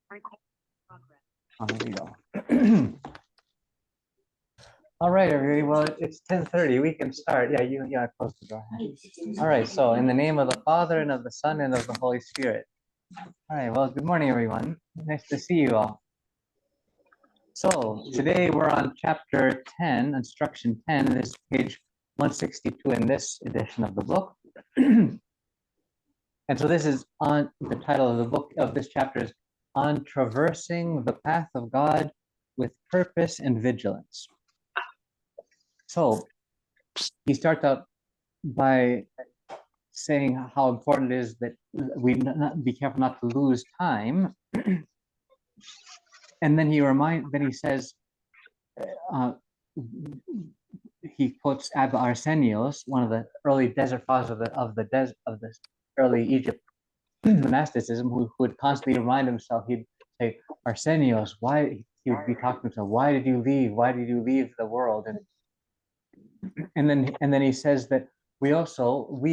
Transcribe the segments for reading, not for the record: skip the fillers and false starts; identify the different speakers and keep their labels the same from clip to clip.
Speaker 1: Oh, there you go. All right, everybody. Well, it's 10:30. We can start. Yeah, I closed the door. All right. So, in the name of the Father and of the Son and of the Holy Spirit. All right. Well, good morning, everyone. Nice to see you all. So today we're on chapter 10, instruction 10, and this is page 162 in this edition of the book. And so this is on the title of the book of this chapter is On Traversing the Path of God with Purpose and Vigilance. So he starts out by saying how important it is that we not be careful not to lose time. And then he says, he quotes Abba Arsenios, one of the early desert fathers of the early Egypt monasticism, who would constantly remind himself. He'd say, Arsenios, why? He would be talking to himself, why did you leave? Why did you leave the world? And then he says that we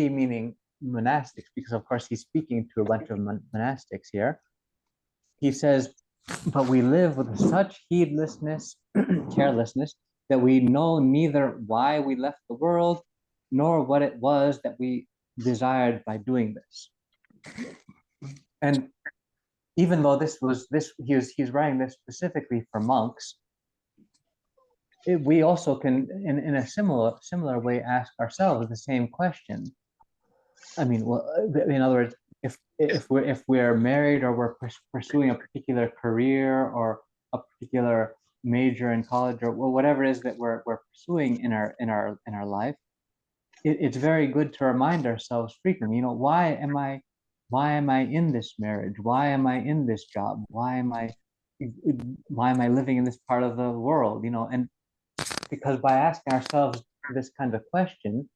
Speaker 1: meaning monastics, because of course he's speaking to a bunch of monastics here. He says, but we live with such heedlessness, carelessness, that we know neither why we left the world, nor what it was that we desired by doing this. And even though he's writing this specifically for monks, we also can, in a similar way, ask ourselves the same question. I mean, well, in other words, if we're married or we're pursuing a particular career or a particular major in college or whatever it is that we're pursuing in our life, it's very good to remind ourselves frequently. Why am I in this marriage? Why am I in this job? Why am I living in this part of the world? And because by asking ourselves this kind of question,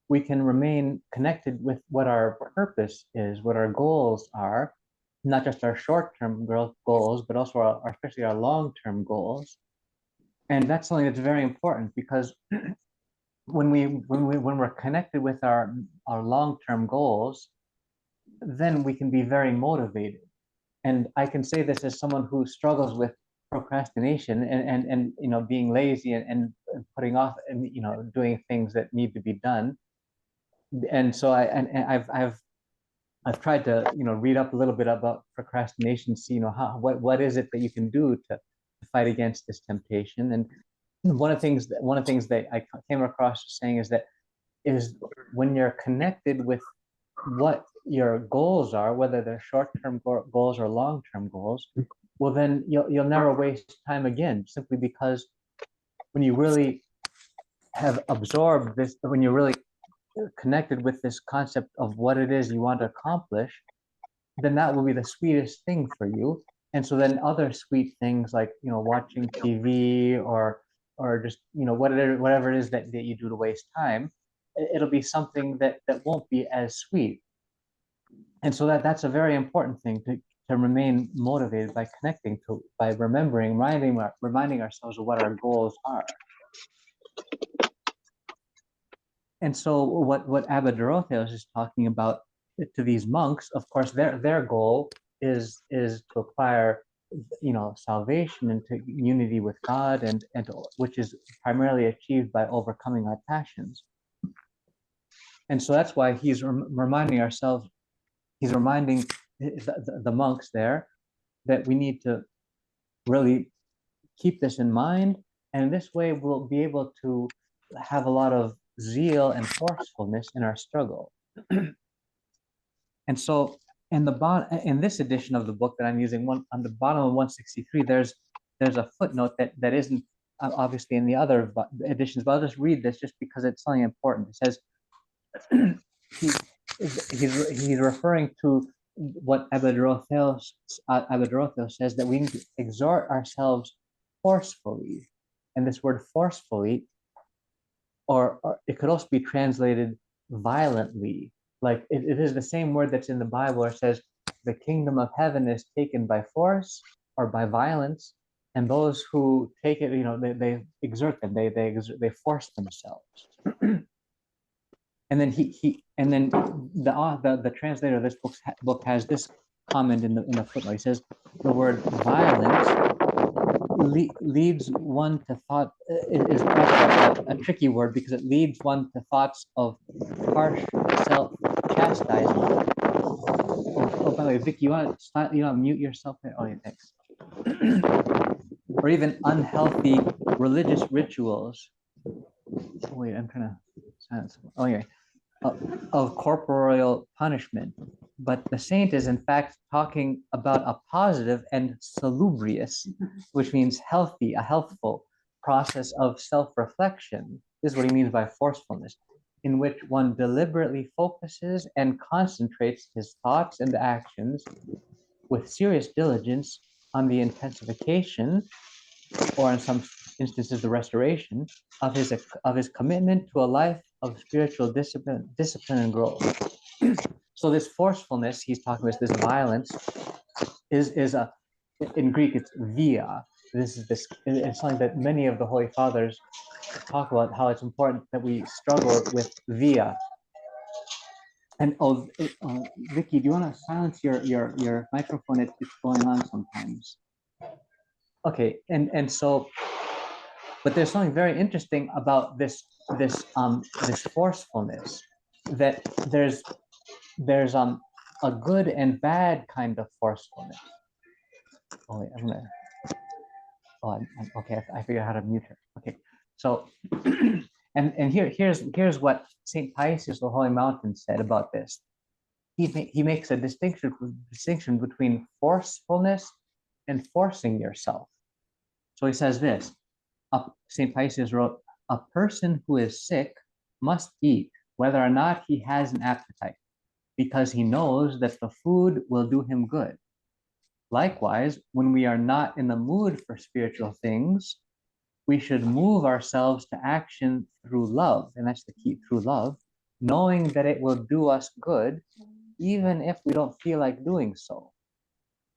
Speaker 1: we can remain connected with what our purpose is, what our goals are, not just our short-term growth goals, but also especially our long-term goals. And that's something that's very important, because when we're connected with our long-term goals, then we can be very motivated. And I can say this as someone who struggles with procrastination and being lazy and putting off and doing things that need to be done. And so I've tried to read up a little bit about procrastination, see what is it that you can do to fight against this temptation. And one of the things that I came across saying is when you're connected with what your goals are, whether they're short-term goals or long-term goals, well, then you'll never waste time again, simply because when you really have absorbed this, when you're really connected with this concept of what it is you want to accomplish, then that will be the sweetest thing for you. And so then other sweet things like watching TV or just whatever it is that you do to waste time, it'll be something that won't be as sweet. And so that's a very important thing to remain motivated by reminding ourselves of what our goals are. And so what Abba Dorotheus is talking about to these monks, of course, their goal is to acquire salvation and to unity with God, and which is primarily achieved by overcoming our passions. And so that's why he's reminding the monks there that we need to really keep this in mind, and this way we'll be able to have a lot of zeal and forcefulness in our struggle. And so in this edition of the book that I'm using, on the bottom of 163, there's a footnote that isn't obviously in the other editions, but I'll just read this just because it's something important. It says he's referring to what Abba Dorotheus says, that we need to exhort ourselves forcefully. And this word forcefully, or it could also be translated violently. Like it is the same word that's in the Bible where it says the kingdom of heaven is taken by force or by violence, and those who take it, they exert them, they force themselves. And then the translator of this book has this comment in the footnote. He says, the word violence leads one to thought, is perhaps a tricky word because it leads one to thoughts of harsh self-chastisement. Oh, by the way, Vicky, you want to mute yourself there? Oh, yeah, thanks. Or even unhealthy religious rituals. Oh, wait, I'm trying to silence. Oh, anyway, of corporeal punishment. But the saint is in fact talking about a positive and salubrious, which means healthy, a healthful process of self-reflection. This is what he means by forcefulness, in which one deliberately focuses and concentrates his thoughts and actions with serious diligence on the intensification, or in some instances the restoration, of his commitment to a life of spiritual discipline and growth. So this forcefulness he's talking about, this violence, is a, in Greek it's via. It's something that many of the Holy Fathers talk about, how it's important that we struggle with via. And Vicky, do you want to silence your microphone? It's going on sometimes. Okay, and so, but there's something very interesting about this forcefulness, that there's a good and bad kind of forcefulness. Oh wait, okay. I figured out how to mute her. Okay, so and here's what Saint Paisius, the Holy Mountain, said about this. He makes a distinction between forcefulness and forcing yourself. So he says this. Saint Paisius wrote, "A person who is sick must eat, whether or not he has an appetite, because he knows that the food will do him good. Likewise, when we are not in the mood for spiritual things, we should move ourselves to action through love," and that's the key, through love, "knowing that it will do us good, even if we don't feel like doing so.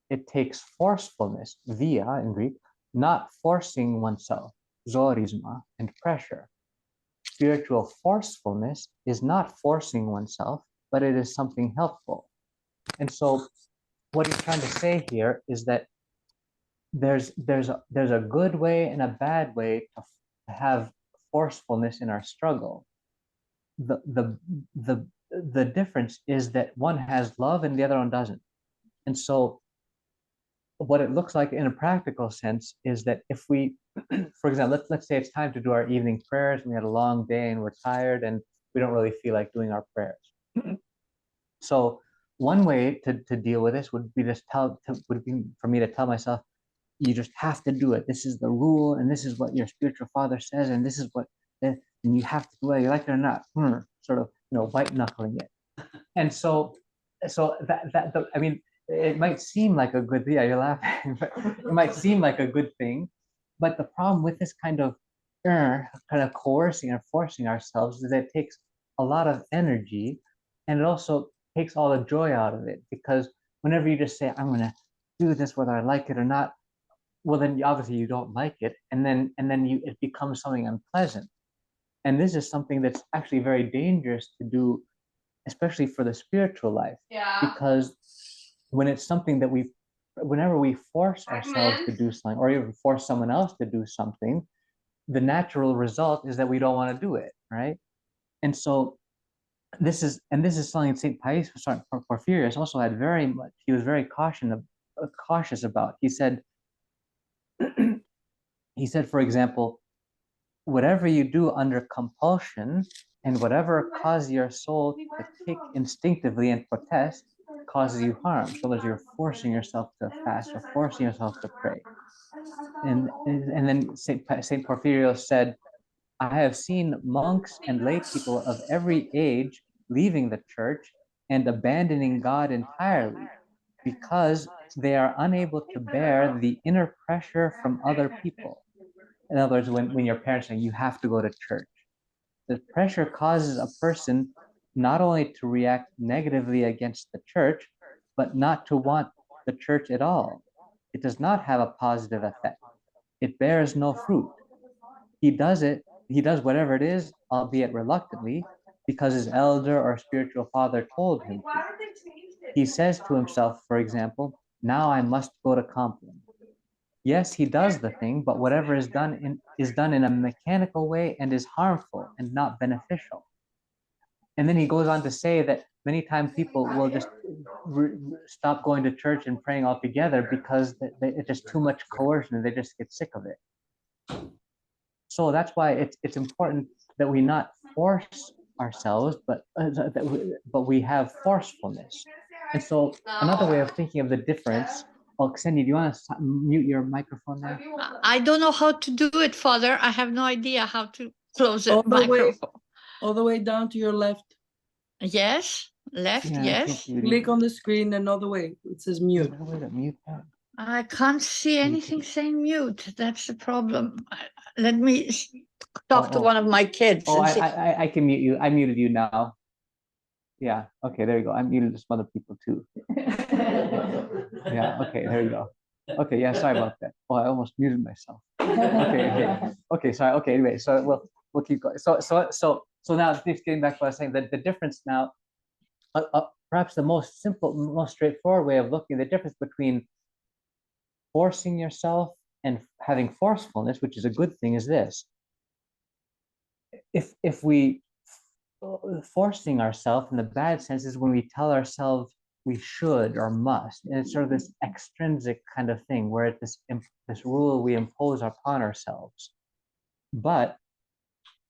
Speaker 1: It takes forcefulness, via in Greek, not forcing oneself, zorisma, and pressure. Spiritual forcefulness is not forcing oneself, but it is something helpful." And so what he's trying to say here is that there's a good way and a bad way to have forcefulness in our struggle. The difference is that one has love and the other one doesn't. And so what it looks like in a practical sense is that if we, for example, let's say it's time to do our evening prayers, and we had a long day and we're tired and we don't really feel like doing our prayers. So one way to deal with this would be for me to tell myself, you just have to do it. This is the rule, and this is what your spiritual father says, and this is what, and you have to do it, you like it or not. Sort of, white knuckling it. And so I mean, it might seem like a good thing. Yeah, you're laughing, but it might seem like a good thing. But the problem with this kind of coercing or forcing ourselves is that it takes a lot of energy, and it also takes all the joy out of it, because whenever you just say, I'm going to do this whether I like it or not, well, then obviously you don't like it, and then it becomes something unpleasant. And this is something that's actually very dangerous to do, especially for the spiritual life.
Speaker 2: Yeah.
Speaker 1: Because when it's something that whenever we force ourselves to do something, or even force someone else to do something, the natural result is that we don't want to do it, right? And so this is something Saint Paisius, Porphyrius also had he was very cautious about. He said, for example, whatever you do under compulsion, and whatever causes your soul to kick instinctively and protest, causes you harm. So as you're forcing yourself to fast or forcing yourself to pray. And then Saint Porphyrius said, I have seen monks and lay people of every age leaving the church and abandoning God entirely, because they are unable to bear the inner pressure from other people. In other words, when your parents say you have to go to church, the pressure causes a person not only to react negatively against the church, but not to want the church at all. It does not have a positive effect. It bears no fruit. He does whatever it is, albeit reluctantly, because his elder or spiritual father told him to. He says to himself, for example, Now I must go to Compline. Yes, he does the thing, but whatever is done in a mechanical way and is harmful and not beneficial. And then he goes on to say that many times people will just stop going to church and praying altogether because it's just too much coercion and they just get sick of it. So that's why it's important that we not force ourselves, but we have forcefulness. And so another way of thinking of the difference. Oh, Ksenia, do you want to mute your microphone now?
Speaker 2: I don't know how to do it, Father. I have no idea how to close the microphone.
Speaker 3: All the way down to your left.
Speaker 2: Yes, left,
Speaker 1: Yeah,
Speaker 2: yes.
Speaker 3: Click on the screen and all the way. It says mute.
Speaker 1: Is there a way to mute that?
Speaker 2: I can't see anything saying mute. That's the problem. Let me talk to one of my kids.
Speaker 1: Oh, I can mute you. I muted you now. Yeah, okay, there you go. I muted some other people too. Yeah, okay, there you go. Okay, yeah, sorry about that. Oh, I almost muted myself. Okay, sorry. Okay, anyway, so we'll keep going. So now just getting back to what I was saying, that the difference now, perhaps the most simple, most straightforward way of looking at the difference between forcing yourself and having forcefulness, which is a good thing, is this. If we forcing ourselves in the bad sense is when we tell ourselves we should or must, and it's sort of this extrinsic kind of thing where it's this rule we impose upon ourselves. But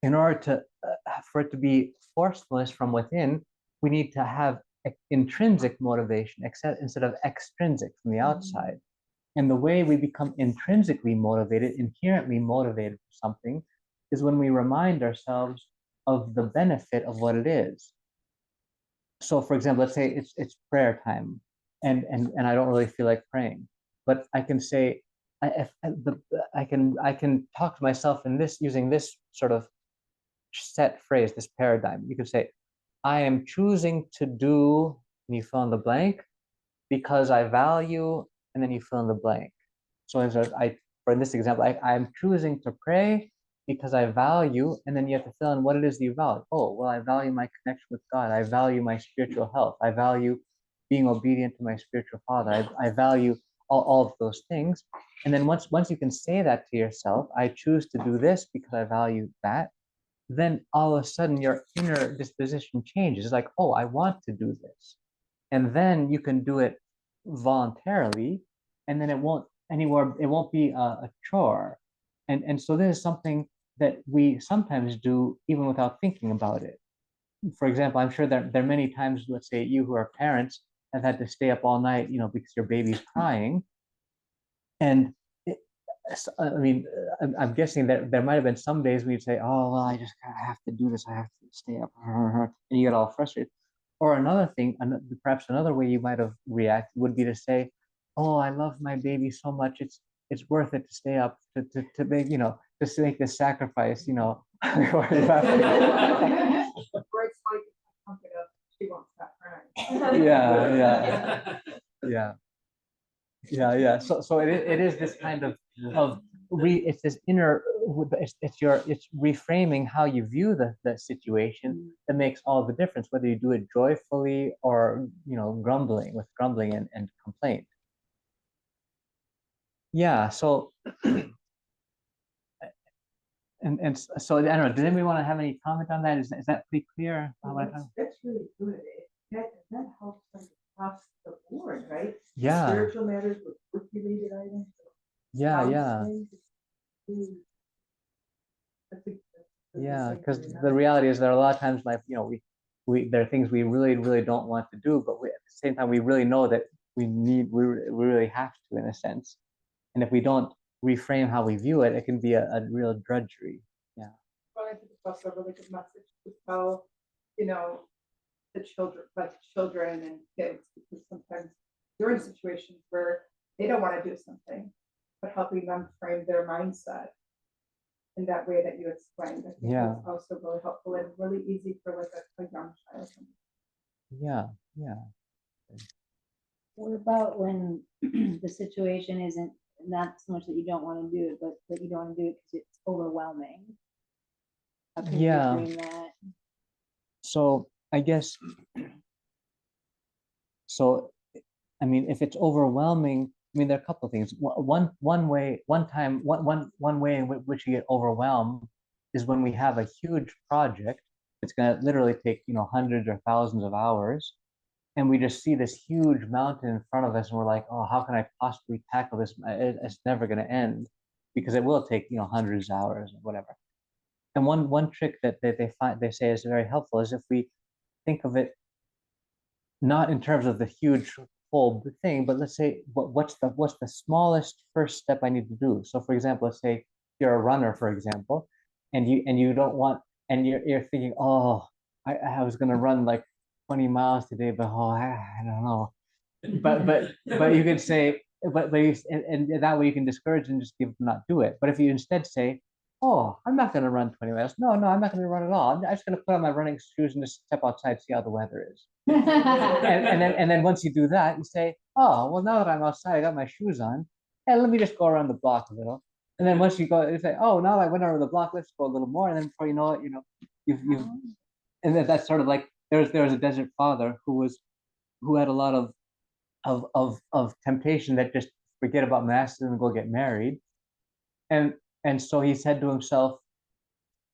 Speaker 1: in order to for it to be forcefulness from within, we need to have intrinsic motivation instead of extrinsic from the outside. And the way we become intrinsically motivated, inherently motivated for something, is when we remind ourselves of the benefit of what it is. So, for example, let's say it's prayer time, and I don't really feel like praying, but I can say, I can talk to myself in this using this sort of set phrase, this paradigm. You could say, I am choosing to do, and you fill in the blank, because I value, and then you fill in the blank. So for this example, I'm choosing to pray because I value, and then you have to fill in what it is that you value. Oh, well, I value my connection with God. I value my spiritual health. I value being obedient to my spiritual father. I value all of those things. And then once you can say that to yourself, I choose to do this because I value that, then all of a sudden your inner disposition changes. It's like, oh, I want to do this. And then you can do it voluntarily, and then it won't be a chore. And so this is something that we sometimes do even without thinking about it. For example, I'm sure there are many times, let's say you who are parents have had to stay up all night, because your baby's crying. And I mean, I'm guessing that there might have been some days when you'd say, oh, well, I just have to do this. I have to stay up. And you get all frustrated. Or another thing, perhaps another way you might have reacted would be to say, oh, I love my baby so much. It's worth it to stay up to make, just to make this sacrifice,
Speaker 4: She won't stop crying.
Speaker 1: Yeah. So it is this kind of it's this inner, it's reframing how you view the situation that makes all the difference, whether you do it joyfully or grumbling and complaint. Yeah. So and so I don't know. Does anybody want to have any comment on that? Is that pretty clear?
Speaker 4: That's really good. That helps us across the board, right?
Speaker 1: Yeah.
Speaker 4: Spiritual matters with work-related items.
Speaker 1: Yeah. Yeah, because the reality is there are a lot of times like we there are things we really don't want to do, but at the same time we really know that we really have to, in a sense. And if we don't reframe how we view it, it can be a real drudgery. Yeah.
Speaker 4: Well, I think it's also a really good message to tell, the children and kids, because sometimes you're in situations where they don't want to do something, but helping them frame their mindset in that way that you explained, I think is also really helpful and really easy for like a young child.
Speaker 1: Yeah.
Speaker 5: What about when the situation isn't not so much that you don't want to do it, but that you don't want to do it because it's overwhelming? How can you reframe that? So
Speaker 1: I guess, so I mean, if it's overwhelming, I mean, there are a couple of things. One way, one way in which you get overwhelmed is when we have a huge project. It's going to literally take, hundreds or thousands of hours, and we just see this huge mountain in front of us, and we're like, oh, how can I possibly tackle this? It's never going to end, because it will take, hundreds of hours or whatever. And one trick that they say is very helpful is if we think of it not in terms of the huge whole thing, but let's say what's the smallest first step I need to do. So for example, let's say you're a runner, for example, and you don't want, and you're thinking, oh, I was gonna run like 20 miles today, but oh, I don't know. But you could say, and that way you can discourage and just not do it. But if you instead say, oh, I'm not going to run 20 miles. No, I'm not going to run at all. I'm just going to put on my running shoes and just step outside, see how the weather is. And then once you do that, you say, oh, well, now that I'm outside, I got my shoes on. And let me just go around the block a little. And then once you go, you say, oh, now I went around the block, let's go a little more. And then before you know it, you've and then that's sort of like there was a desert father who had a lot of temptation that just forget about masters and go get married. And so he said to himself,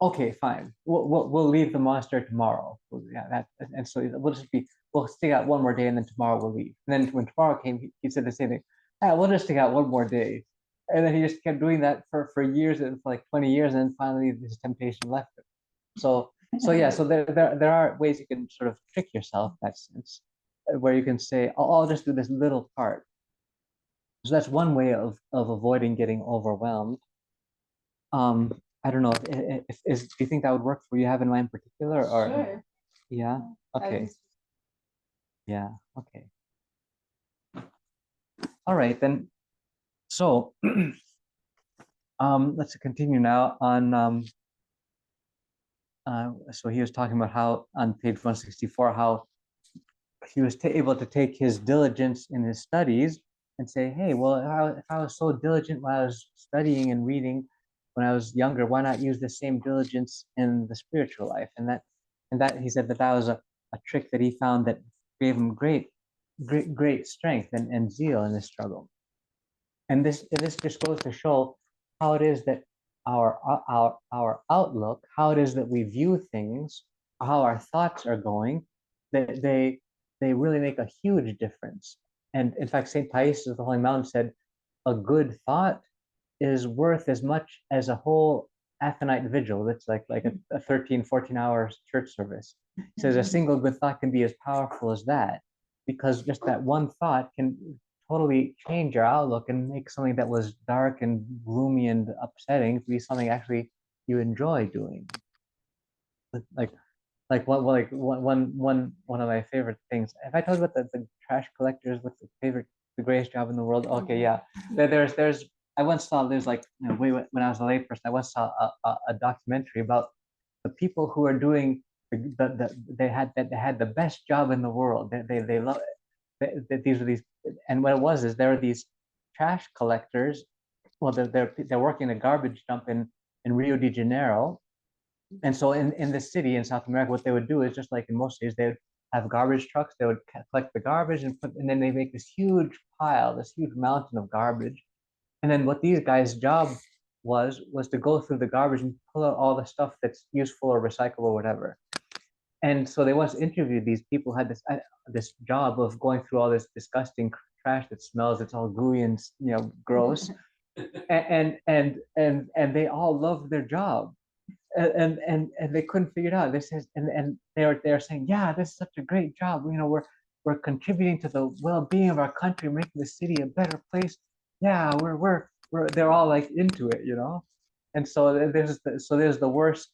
Speaker 1: okay, fine, we'll leave the monastery tomorrow. Yeah, and so we'll stick out one more day, and then tomorrow we'll leave. And then when tomorrow came, he said the same thing. We'll just stick out one more day. And then he just kept doing that for years, and for like 20 years, and then finally this temptation left him. So yeah, so there are ways you can sort of trick yourself in that sense, where you can say, oh, I'll just do this little part. So that's one way of avoiding getting overwhelmed. I don't know do you think that would work for you? Have in mind in particular, or
Speaker 4: Sure.
Speaker 1: yeah, okay, yeah, okay, all right then. So let's continue now on so he was talking about how on page 164 how he was able to take his diligence in his studies and say, hey, well, if I was so diligent while I was studying and reading when I was younger, why not use the same diligence in the spiritual life? And that he said that was a trick that he found that gave him great strength and zeal in his struggle. And this just goes to show how it is that our outlook, how it is that we view things, how our thoughts are going, that they really make a huge difference. And in fact, St. Paisius of the Holy Mountain said, a good thought is worth as much as a whole aconite vigil. That's like a 13, 14 hours church service. He says a single good thought can be as powerful as that, because just that one thought can totally change your outlook and make something that was dark and gloomy and upsetting to be something actually you enjoy doing. Like one of my favorite things. Have I told you about the trash collectors? What's the greatest job in the world? Okay, yeah. There's I once saw when I was a layperson, I once saw a documentary about the people who are doing they had the best job in the world. They love these are these, and what it was is there are these trash collectors. Well, they're working a garbage dump in Rio de Janeiro. And so in the city in South America, what they would do is just like in most cities, they would have garbage trucks. They would collect the garbage and then they make this huge pile, this huge mountain of garbage. And then what these guys' job was to go through the garbage and pull out all the stuff that's useful or recyclable or whatever. And so they once interviewed these people who had this job of going through all this disgusting trash that smells. It's all gooey and gross, and they all loved their job. And they couldn't figure it out. This is and they're saying, yeah, this is such a great job. We're contributing to the well-being of our country, making the city a better place. Yeah, we're they're all like into it, And so there's the worst.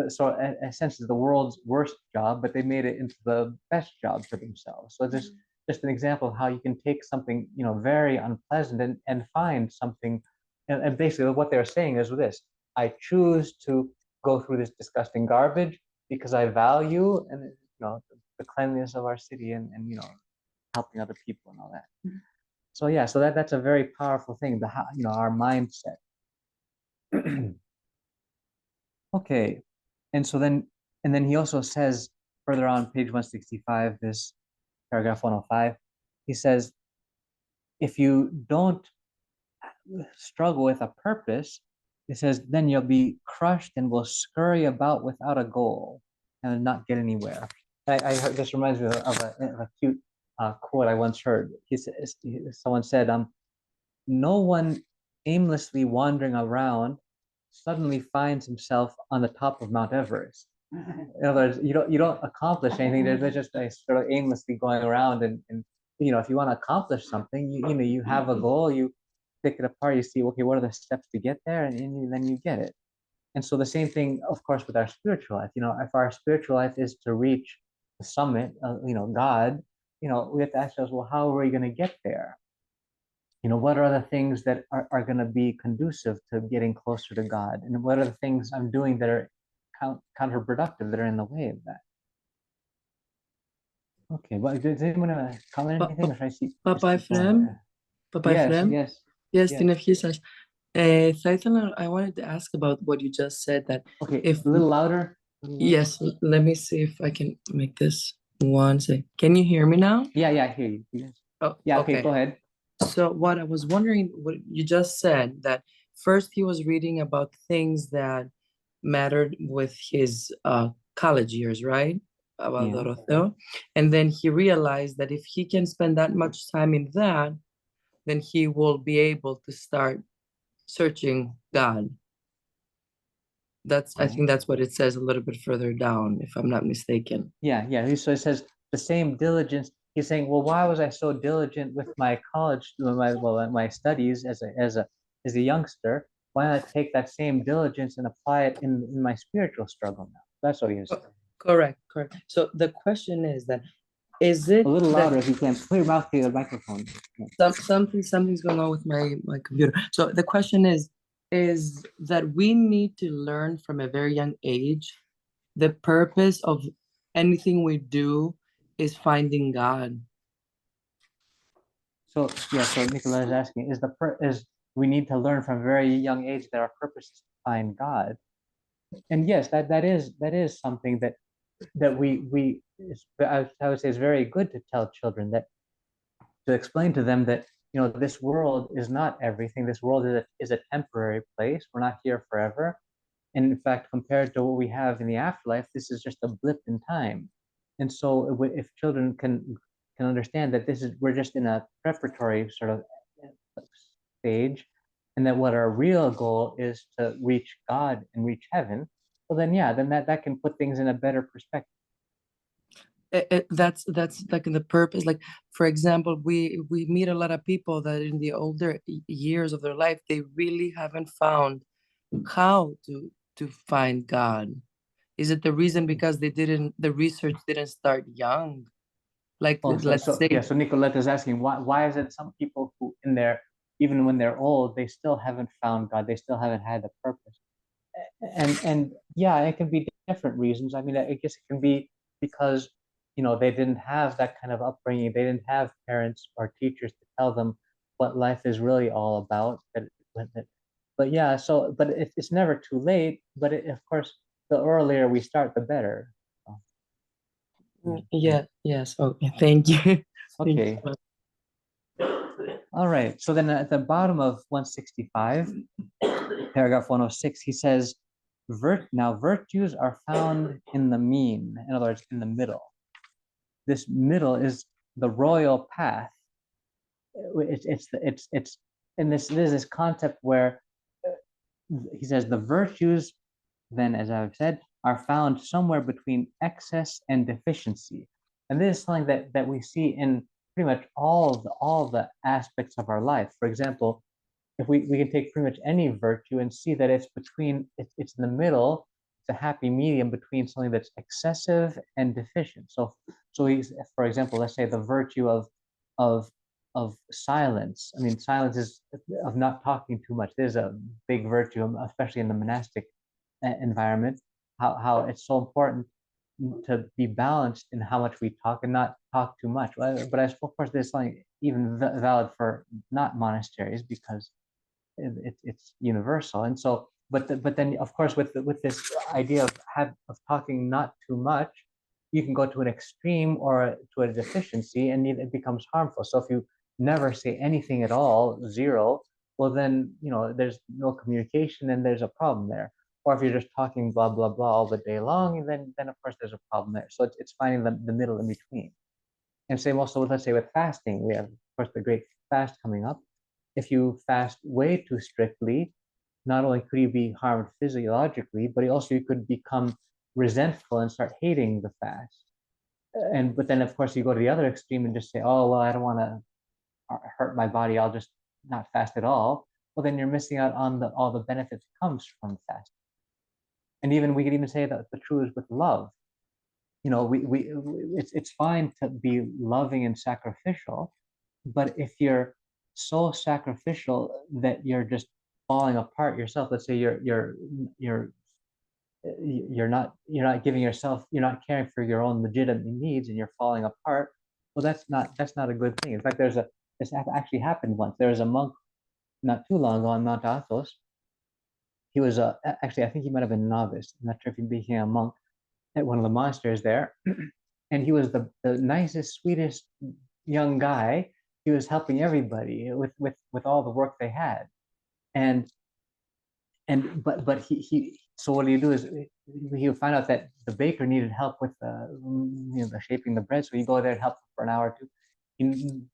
Speaker 1: So essentially the world's worst job, but they made it into the best job for themselves. So this just an example of how you can take something very unpleasant and find something. And basically what they're saying is this: I choose to go through this disgusting garbage because I value the cleanliness of our city and helping other people and all that. So yeah, so that's a very powerful thing. Our mindset. Okay, and then he also says further on page 165, this paragraph 105, he says, if you don't struggle with a purpose, it says then you'll be crushed and will scurry about without a goal and not get anywhere. I heard, this reminds me of a cute quote I once heard. Someone said, no one aimlessly wandering around suddenly finds himself on the top of Mount Everest. In other words, you don't accomplish anything. There's just a sort of aimlessly going around, and if you want to accomplish something, you have a goal, you pick it apart, you see, okay, what are the steps to get there, and then you get it. And so the same thing, of course, with our spiritual life. If our spiritual life is to reach the summit, God, we have to ask ourselves, well, how are we going to get there? What are the things that are going to be conducive to getting closer to God? And what are the things I'm doing that are counterproductive, that are in the way of that? Okay, well, does anyone want to comment anything? Or should I see?
Speaker 3: Παπά Εφραίμ, Παπά
Speaker 1: Yes,
Speaker 3: Εφραίμ,
Speaker 1: yes.
Speaker 3: yes,
Speaker 1: yes.
Speaker 3: την ευχή σας. Θα ήθελα, I wanted to ask about what you just said, that
Speaker 1: Okay,
Speaker 3: if
Speaker 1: a little louder.
Speaker 3: yes, let me see if I can make this one second. Can you hear me now?
Speaker 1: Yeah, I hear you. Yes.
Speaker 3: Oh,
Speaker 1: Yeah, okay, go ahead.
Speaker 3: So what I was wondering, what you just said, that first he was reading about things that mattered with his college years, right? Abba
Speaker 1: Yeah.
Speaker 3: Dorotheus. And then he realized that if he can spend that much time in that, then he will be able to start searching God. I think that's what it says a little bit further down, if I'm not mistaken.
Speaker 1: Yeah. So it says the same diligence. He's saying, well, why was I so diligent with my college, my studies as a youngster? Why not take that same diligence and apply it in my spiritual struggle now? That's what he was saying.
Speaker 3: Correct. So the question is that, is it
Speaker 1: A little
Speaker 3: that-
Speaker 1: louder if you can. Put your mouth to the microphone.
Speaker 3: something's going on with my computer. So the question is that we need to learn from a very young age the purpose of anything we do is finding God.
Speaker 1: So Nicola is asking, is we need to learn from a very young age that our purpose is to find God? And yes, that is something that I would say is very good to tell children, that to explain to them that this world is not everything. This world is a temporary place. We're not here forever. And in fact, compared to what we have in the afterlife, this is just a blip in time. And so if children can understand that we're just in a preparatory sort of stage, and that what our real goal is to reach God and reach heaven, well then that can put things in a better perspective.
Speaker 3: That's like in the purpose. Like, for example, we meet a lot of people that in the older years of their life, they really haven't found how to find God. Is it the reason because the research didn't start young? Like, let's say.
Speaker 1: So Nicolette is asking, why is it some people who even when they're old, they still haven't found God, they still haven't had the purpose? And yeah, it can be different reasons. I mean, I guess it can be because they didn't have that kind of upbringing. They didn't have parents or teachers to tell them what life is really all about. But yeah, but it's never too late. But of course, the earlier we start, the better.
Speaker 3: Yeah. Yes. Okay. Thank you.
Speaker 1: Okay. All right. So then at the bottom of 165, paragraph 106, he says, now virtues are found in the mean. In other words, in the middle. This middle is the royal path. It's and there's this concept where he says the virtues, then, as I've said, are found somewhere between excess and deficiency. And this is something that we see in pretty much all the aspects of our life. For example, if we can take pretty much any virtue and see that it's in the middle, it's a happy medium between something that's excessive and deficient. So for example, let's say the virtue of silence. I mean, silence is of not talking too much. There's a big virtue, especially in the monastic environment, how it's so important to be balanced in how much we talk and not talk too much. But of course, there's something even valid for not monasteries, because it's universal. And so, but then of course with this idea of talking not too much, you can go to an extreme or to a deficiency, and it becomes harmful. So never say anything at all, zero, well then, there's no communication and there's a problem there. Or if you're just talking blah blah blah all the day long, then of course there's a problem there. So it's finding the middle in between. And same also with, let's say, with fasting, we have of course the great fast coming up. If you fast way too strictly, not only could you be harmed physiologically, but also you could become resentful and start hating the fast. But then of course you go to the other extreme and just say, oh well, I don't want to hurt my body, I'll just not fast at all. Well, then you're missing out on all the benefits that comes from fasting. And even we could even say that the truth is with love. It's fine to be loving and sacrificial, but if you're so sacrificial that you're just falling apart yourself, let's say you're not giving yourself, you're not caring for your own legitimate needs, and you're falling apart. Well, that's not a good thing. In fact, this actually happened once. There was a monk not too long ago on Mount Athos. He was actually, I think he might have been a novice. I'm not sure if he became a monk at one of the monasteries there. And he was the nicest, sweetest young guy. He was helping everybody with all the work they had. But he so what he do is he would find out that the baker needed help with the shaping the bread. So he go there and help for an hour or two. He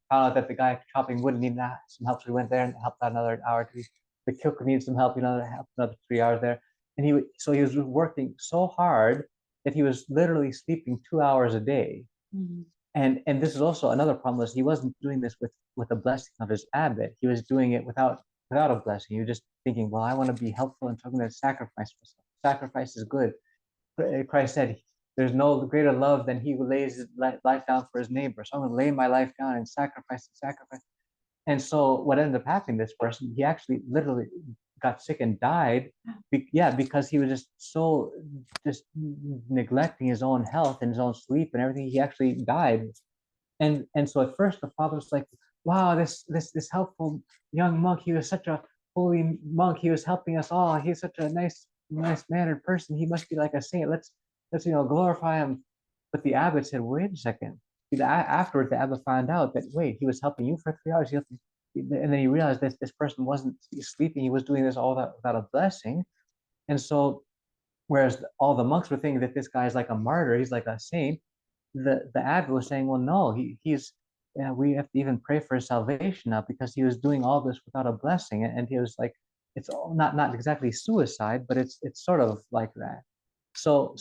Speaker 1: found out that the guy chopping wood needed some help, so he went there and helped out another hour or two. The cook needed some help, helped another 3 hours there. And he was working so hard that he was literally sleeping 2 hours a day.
Speaker 5: Mm-hmm.
Speaker 1: And this is also another problem, is he wasn't doing this with the blessing of his abbot. He was doing it without a blessing. He was just thinking, well, I want to be helpful, and so I'm going to sacrifice myself. Sacrifice is good. Christ said, there's no greater love than he who lays his life down for his neighbor. So I'm going to lay my life down and sacrifice. And so what ended up happening to this person, he actually literally got sick and died. Because he was just neglecting his own health and his own sleep and everything. He actually died. And so at first the father was like, wow, this helpful young monk, he was such a holy monk, he was helping us all, he's such a nice mannered person, he must be like a saint, let's glorify him. But the abbot said, wait a second. Afterwards the abbot found out that, wait, he was helping you for 3 hours, and then he realized that this person wasn't sleeping, he was doing this all without a blessing. And so whereas all the monks were thinking that this guy is like a martyr, he's like a saint, the abbot was saying, well, no, he's we have to even pray for his salvation now, because he was doing all this without a blessing. And he was like, it's all not exactly suicide, but it's sort of like that. So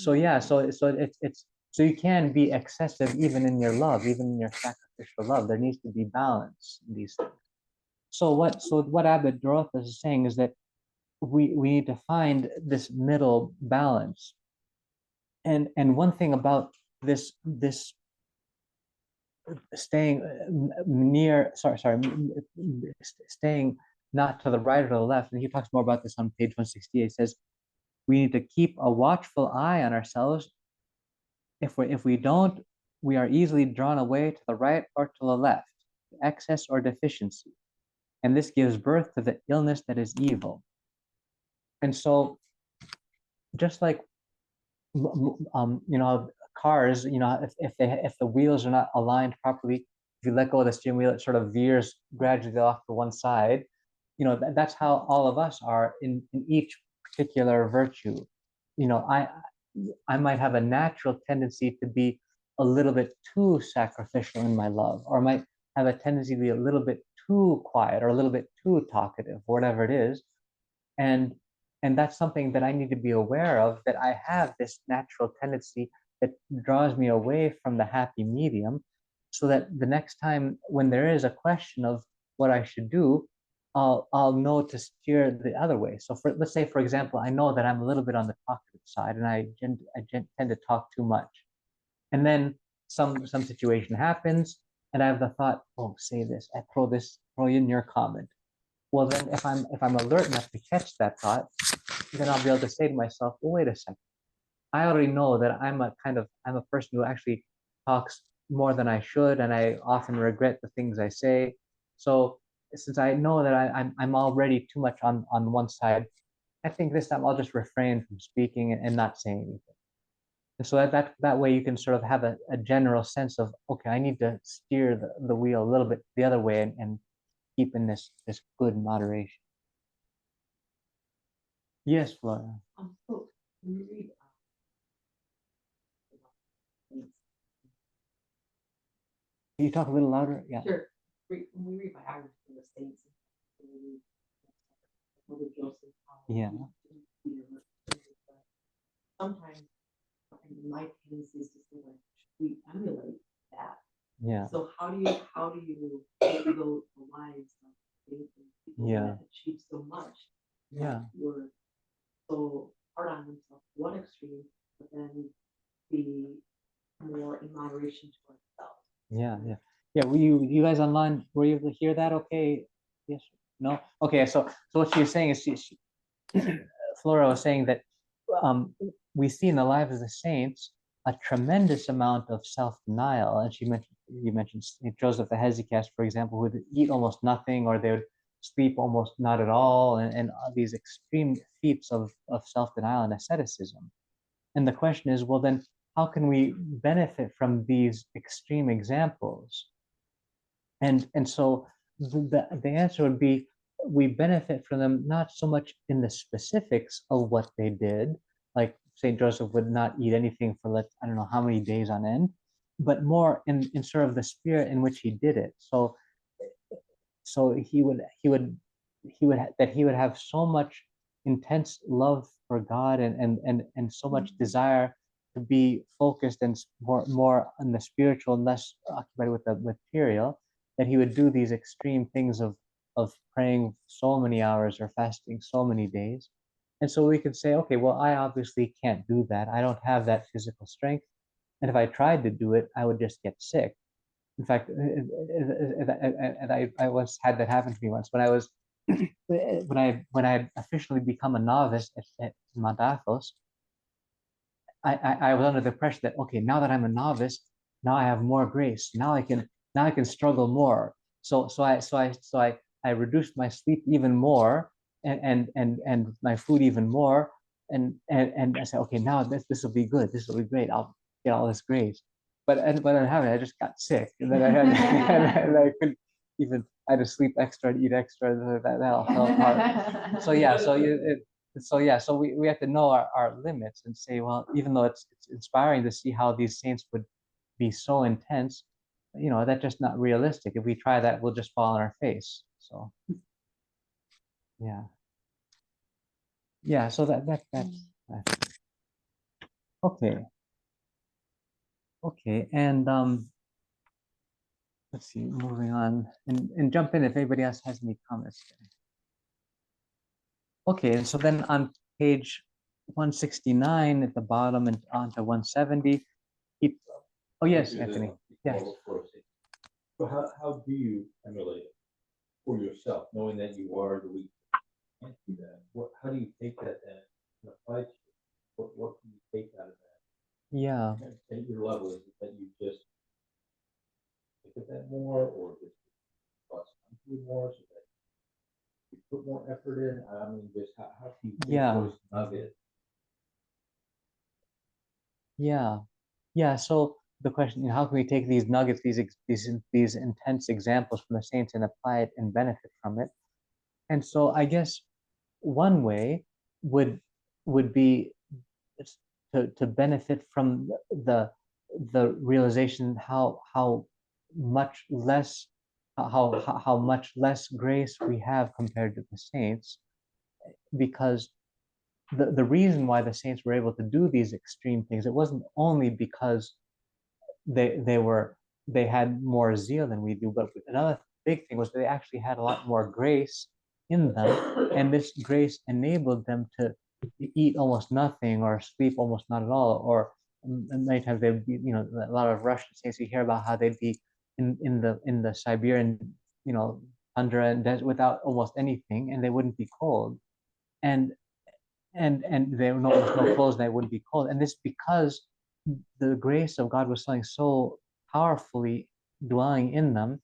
Speaker 1: you can be excessive even in your love, even in your sacrificial love. There needs to be balance in these things. So what Abba Dorotheus is saying is that we need to find this middle balance. And one thing about this staying staying not to the right or to the left, and he talks more about this on page 168. He says we need to keep a watchful eye on ourselves. If we don't, we are easily drawn away to the right or to the left, excess or deficiency, and this gives birth to the illness that is evil. And so, just like cars, if the wheels are not aligned properly, if you let go of the steering wheel, it sort of veers gradually off to one side. That's how all of us are in each particular virtue. I might have a natural tendency to be a little bit too sacrificial in my love, or I might have a tendency to be a little bit too quiet or a little bit too talkative, whatever it is. And that's something that I need to be aware of, that I have this natural tendency that draws me away from the happy medium, so that the next time when there is a question of what I should do, I'll know to steer the other way. So let's say, for example, I know that I'm a little bit on the talkative side, and I tend to talk too much. And then some situation happens, and I have the thought, oh, say this, I throw in your comment. Well, then if I'm alert enough to catch that thought, then I'll be able to say to myself, well, wait a second. I already know that I'm a person who actually talks more than I should, and I often regret the things I say. So since I know that I'm already too much on one side, I think this time I'll just refrain from speaking and not saying anything. And so that way you can sort of have a general sense of, okay, I need to steer the wheel a little bit the other way and keep in this good moderation. Yes, Flora.
Speaker 6: So when you read,
Speaker 1: Can you talk a little louder? Yeah.
Speaker 6: sure, when we read biographies of the saints, and we read Mother Joseph,
Speaker 1: Yeah.
Speaker 6: sometimes my tendency is to say, like, we emulate that.
Speaker 1: Yeah.
Speaker 6: So how do you take the lives of people
Speaker 1: Yeah.
Speaker 6: that achieve so much?
Speaker 1: Yeah.
Speaker 6: Were so hard on themselves, one extreme, but then be more in moderation to ourselves.
Speaker 1: Yeah. Were you guys online? Were you able to hear that? Okay. Yes. No. Okay. So what she's saying is she Flora was saying that we see in the lives of the saints a tremendous amount of self-denial, and you mentioned Saint Joseph the Hesychast, for example, who would eat almost nothing, or they would sleep almost not at all, and these extreme feats of self-denial and asceticism. And the question is, well, then how can we benefit from these extreme examples? And so the answer would be, we benefit from them not so much in the specifics of what they did, like Saint Joseph would not eat anything for I don't know how many days on end, but more in sort of the spirit in which he did it. So he would have so much intense love for God and so much desire to be focused and more on the spiritual and less occupied with the material, that he would do these extreme things of praying so many hours or fasting so many days. And so we could say, okay, well, I obviously can't do that. I don't have that physical strength. And if I tried to do it, I would just get sick. In fact, I once had that happen to me once when I was when I had officially become a novice at Mount Athos. I was under the pressure that, okay, now that I'm a novice, now I have more grace. Now I can struggle more. So I reduced my sleep even more and my food even more. And I said, okay, now this will be good. This will be great. I'll get all this grace. But I didn't have it. I just got sick. And then and I couldn't even, I had to sleep extra and eat extra. That all fell apart. So yeah, so we have to know our limits and say, well, even though it's inspiring to see how these saints would be so intense, that's just not realistic. If we try that, we'll just fall on our face. So yeah, so that's okay. And let's see, moving on and jump in if anybody else has any comments. Okay, and so then on page 169 at the bottom and on to 170, oh yes, Anthony. Yes.
Speaker 7: So how do you emulate it for yourself, knowing that you are the weak? Can't do that. How do you take that and apply to you? What can you take out of that?
Speaker 1: Yeah.
Speaker 7: At your level, is it that you just look at that more, or just thoughts come to you more, so that you put more effort in? I mean, just how can you take those nuggets?
Speaker 1: Yeah. So the question, how can we take these nuggets, these intense examples from the saints and apply it and benefit from it? And so I guess one way would be to benefit from the realization how much less grace we have compared to the saints, because the reason why the saints were able to do these extreme things, it wasn't only because they had more zeal than we do, but another big thing was they actually had a lot more grace in them, and this grace enabled them to eat almost nothing or sleep almost not at all. Or many times they'd be, a lot of Russian saints, you hear about how they'd be in the Siberian, tundra and desert without almost anything, and they wouldn't be cold. And there was no clothes, they wouldn't be cold. And this because the grace of God was something so powerfully dwelling in them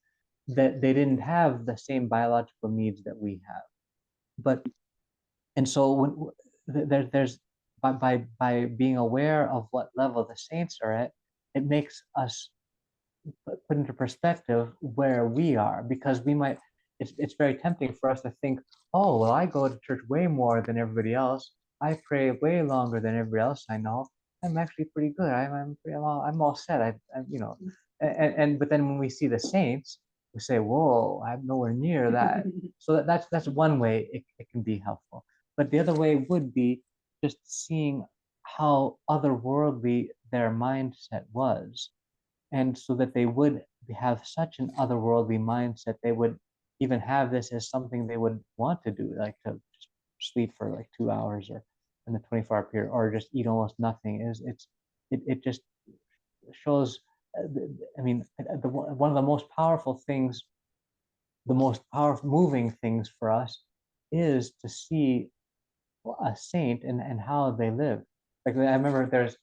Speaker 1: that they didn't have the same biological needs that we have. And so there's by being aware of what level the saints are at, it makes us put into perspective where we are, because we might, it's very tempting for us to think, oh, well, I go to church way more than everybody else. I pray way longer than everybody else I know. I'm actually pretty good. I'm all set. But then when we see the saints, we say, whoa, I'm nowhere near that. So that's one way it can be helpful. But the other way would be just seeing how otherworldly their mindset was, and so that they would have such an otherworldly mindset, they would even have this as something they would want to do, like to just sleep for like 2 hours or in the 24-hour period, or just eat almost nothing. It just shows. I mean, one of the most powerful things, the most powerful moving things for us, is to see a saint and how they live. Like I remember there's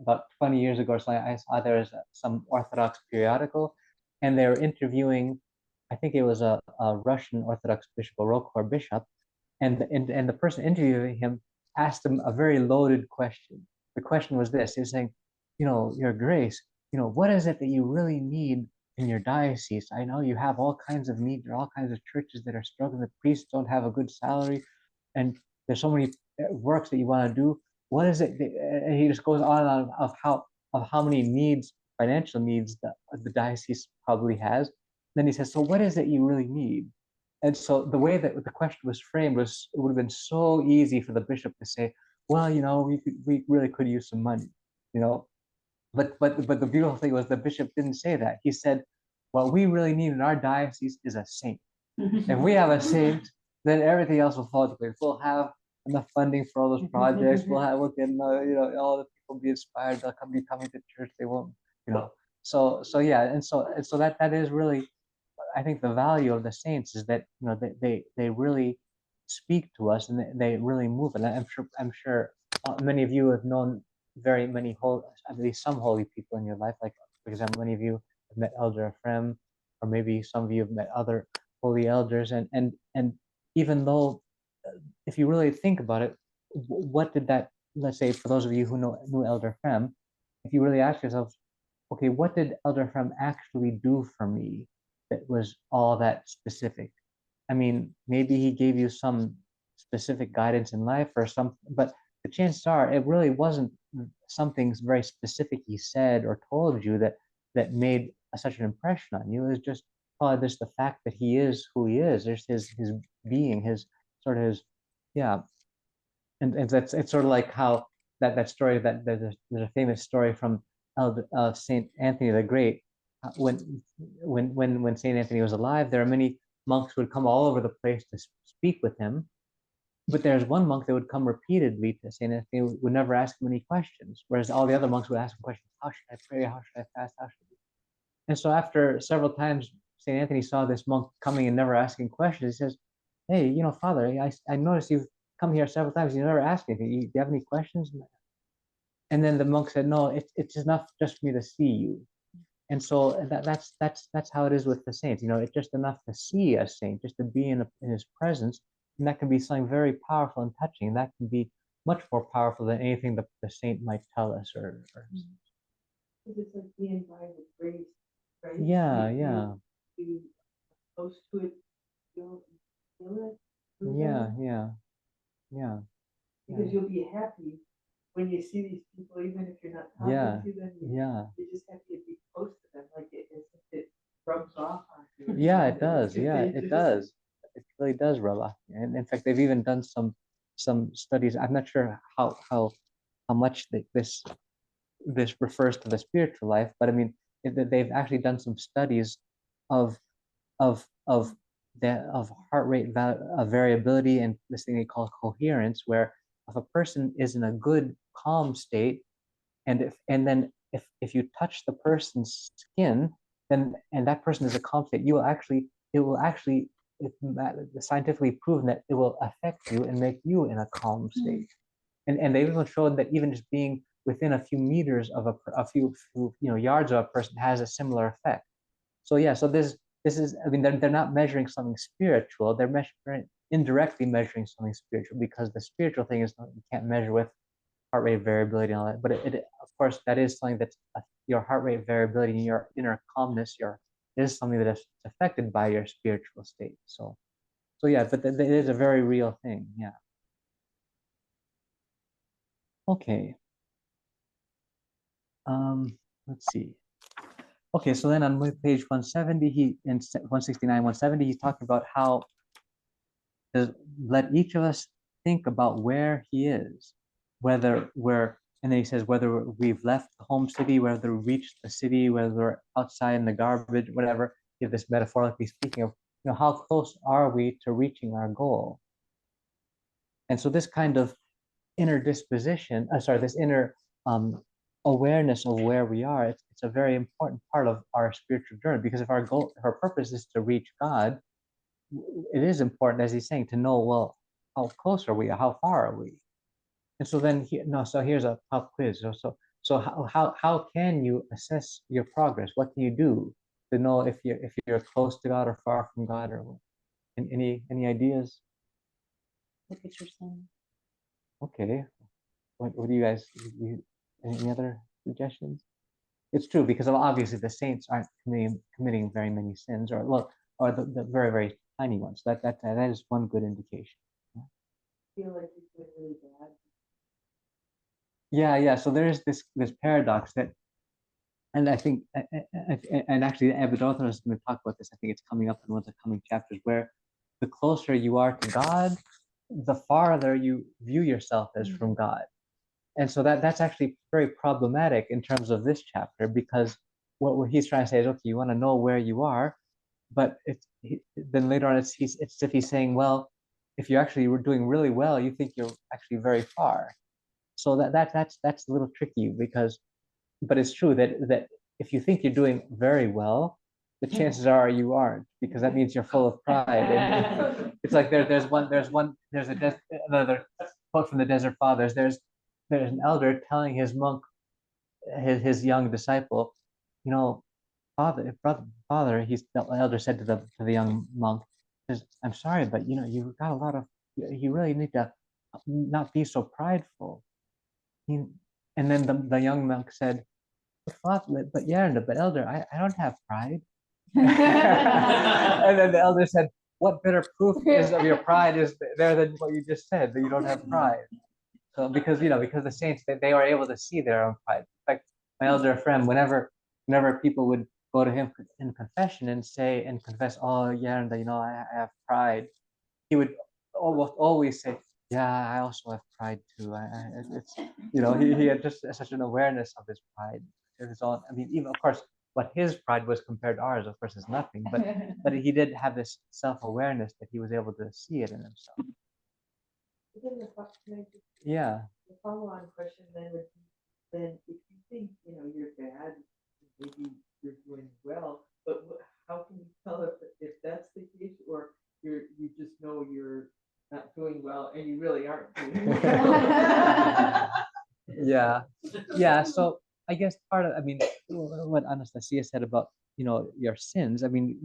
Speaker 1: about 20 years ago or something, I saw there was some Orthodox periodical, and they were interviewing, I think it was a Russian Orthodox bishop, a Rokor bishop, and the person interviewing him asked him a very loaded question. The question was this: he was saying, Your Grace, what is it that you really need in your diocese? I know you have all kinds of needs. There are all kinds of churches that are struggling. The priests don't have a good salary, and there's so many works that you want to do. What is it? And he just goes on and on of how many needs, financial needs, the diocese probably has. Then he says, so what is it you really need? And so the way that the question was framed was, it would have been so easy for the bishop to say, well, we really could use some money, you know. But the beautiful thing was the bishop didn't say that. He said, what we really need in our diocese is a saint. If we have a saint, then everything else will fall into place. We'll have enough funding for all those projects. We'll get all the people be inspired. They'll be coming to church. They won't, So yeah, and so that is really, I think, the value of the saints is that they really speak to us, and they really move. And I'm sure many of you have known very many at least some holy people in your life. Like, for example, many of you have met Elder Ephraim, or maybe some of you have met other holy elders. And even though, if you really think about it, what did that, let's say, for those of you who knew Elder Ephraim, if you really ask yourself, okay, what did Elder Ephraim actually do for me that was all that specific? I mean, maybe he gave you some specific guidance in life or something, but the chances are it really wasn't something very specific he said or told you that made such an impression on you. It was just probably just the fact that he is who he is. There's his being, his sort of his, yeah. And that's, it's sort of like how that story, that there's a famous story from Saint Anthony the Great. When Saint Anthony was alive, there are many monks who would come all over the place to speak with him. But there's one monk that would come repeatedly to Saint Anthony, would never ask him any questions, whereas all the other monks would ask him questions. How should I pray? How should I fast? How should I? And so after several times, Saint Anthony saw this monk coming and never asking questions. He says, "Hey, Father, I noticed you've come here several times. You never asked anything. Do you have any questions?" And then the monk said, "No, it's enough just for me to see you." And so that's how it is with the saints. It's just enough to see a saint, just to be in his presence, and that can be something very powerful and touching. That can be much more powerful than anything the saint might tell us.
Speaker 6: It's like being by the grace, right?
Speaker 1: Yeah,
Speaker 6: You-
Speaker 1: yeah,
Speaker 6: You close to it, feel it.
Speaker 1: yeah, yeah, yeah,
Speaker 6: Because you'll be happy when you see these people, even if you're not talking
Speaker 1: yeah,
Speaker 6: to them.
Speaker 1: yeah.
Speaker 6: You're just happy to be close to them, like it rubs off on you.
Speaker 1: Yeah, it does.
Speaker 6: It's
Speaker 1: Yeah, it
Speaker 6: contagious.
Speaker 1: does. It really does rub off. And in fact, they've even done some studies. I'm not sure how much this refers to the spiritual life, but I mean, they've actually done some studies of of of heart rate variability, and this thing they call coherence, where if a person is in a good calm state, and then if you touch the person's skin, then and that person is a calm state, it will actually it's scientifically proven that it will affect you and make you in a calm state. And they even showed that even just being within a few meters of a few yards of a person has a similar effect. So yeah, so this is, I mean, they're not measuring something spiritual, they're indirectly measuring something spiritual, because the spiritual thing is something you can't measure with heart rate variability and all that. But of course, that is something that's your heart rate variability and your inner calmness, is something that is affected by your spiritual state. So yeah, but it is a very real thing. Yeah. Okay. Let's see. Okay, so then on page 170, in 169, 170, he's talking about how let each of us think about where he is, whether we're, and then he says whether we've left the home city, whether we reached the city, whether we're outside in the garbage, whatever. If this metaphorically speaking of, how close are we to reaching our goal? And so this kind of inner disposition, this inner awareness of where we are, it's a very important part of our spiritual journey, because if our goal, if our purpose is to reach God, it is important, as he's saying, to know, well, how close are we? How far are we? And so then, so here's a pop quiz. So how can you assess your progress? What can you do to know if you're close to God or far from God, or any ideas?
Speaker 5: Look at your sin.
Speaker 1: Okay. What do you guys, any other suggestions? It's true, because obviously the saints aren't committing very many sins, or the very, very tiny ones. That is one good indication.
Speaker 6: Feel like you feel really bad.
Speaker 1: Yeah. So there is this paradox that, and I think, and actually Abba Dorotheus is going to talk about this. I think it's coming up in one of the coming chapters, where the closer you are to God, the farther you view yourself as from God. And so that's actually very problematic in terms of this chapter, because what he's trying to say is, okay, you want to know where you are, but then later on it's as if he's saying, well, if you actually were doing really well, you think you're actually very far. So that's a little tricky, but it's true that if you think you're doing very well, the chances are you aren't, because that means you're full of pride. And it's like there's another quote from the Desert Fathers. There's an elder telling his monk, his young disciple, father, the elder said to the young monk, says, I'm sorry, but you've got a lot of, you really need to not be so prideful. And then the young monk said, but elder, I don't have pride. And then the elder said, what better proof is of your pride is there than what you just said, that you don't have pride? So because the saints, they are able to see their own pride. In fact, my elder friend, whenever people would go to him in confession and confess, oh yeah, and I have pride, he would almost always say, yeah, I also have pride too. It's he had just such an awareness of his pride. It was all, I mean, even of course, what his pride was compared to ours, of course, is nothing. But he did have this self-awareness that he was able to see it in himself. Yeah.
Speaker 6: The follow-on question then would be, then if you think, you're bad, maybe you're doing well, but how can you tell if that's the case, or you just know you're not doing well and you really aren't doing well?
Speaker 1: Yeah. So I guess what Anastasia said about, your sins, I mean,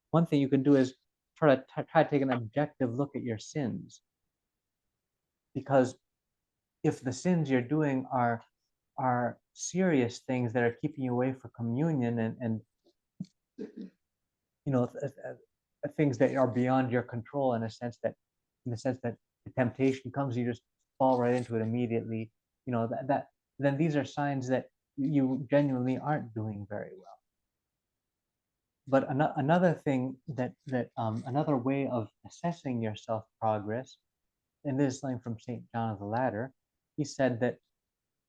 Speaker 1: one thing you can do is try to take an objective look at your sins. Because if the sins you're doing are serious things that are keeping you away from communion, and things that are beyond your control, in the sense that the temptation comes, you just fall right into it immediately, then these are signs that you genuinely aren't doing very well. But another thing another way of assessing your self-progress, and this is something from St. John of the Ladder, he said that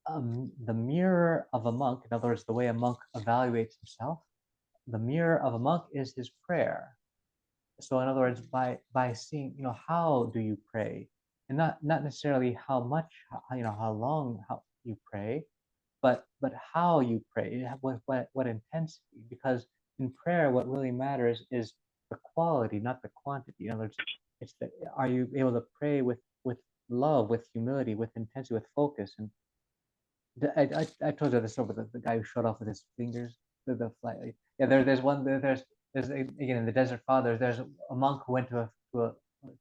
Speaker 1: the mirror of a monk, in other words, the way a monk evaluates himself, the mirror of a monk is his prayer. So in other words, by seeing, how do you pray, and not necessarily how much, how long you pray, but how you pray, what intensity, because in prayer, what really matters is the quality, not the quantity. In other words, it's are you able to pray with love, with humility, with intensity, with focus? And I told you this story about the guy who showed off with his fingers, the flight. Yeah, there's again in the Desert Fathers. There's a monk who went to a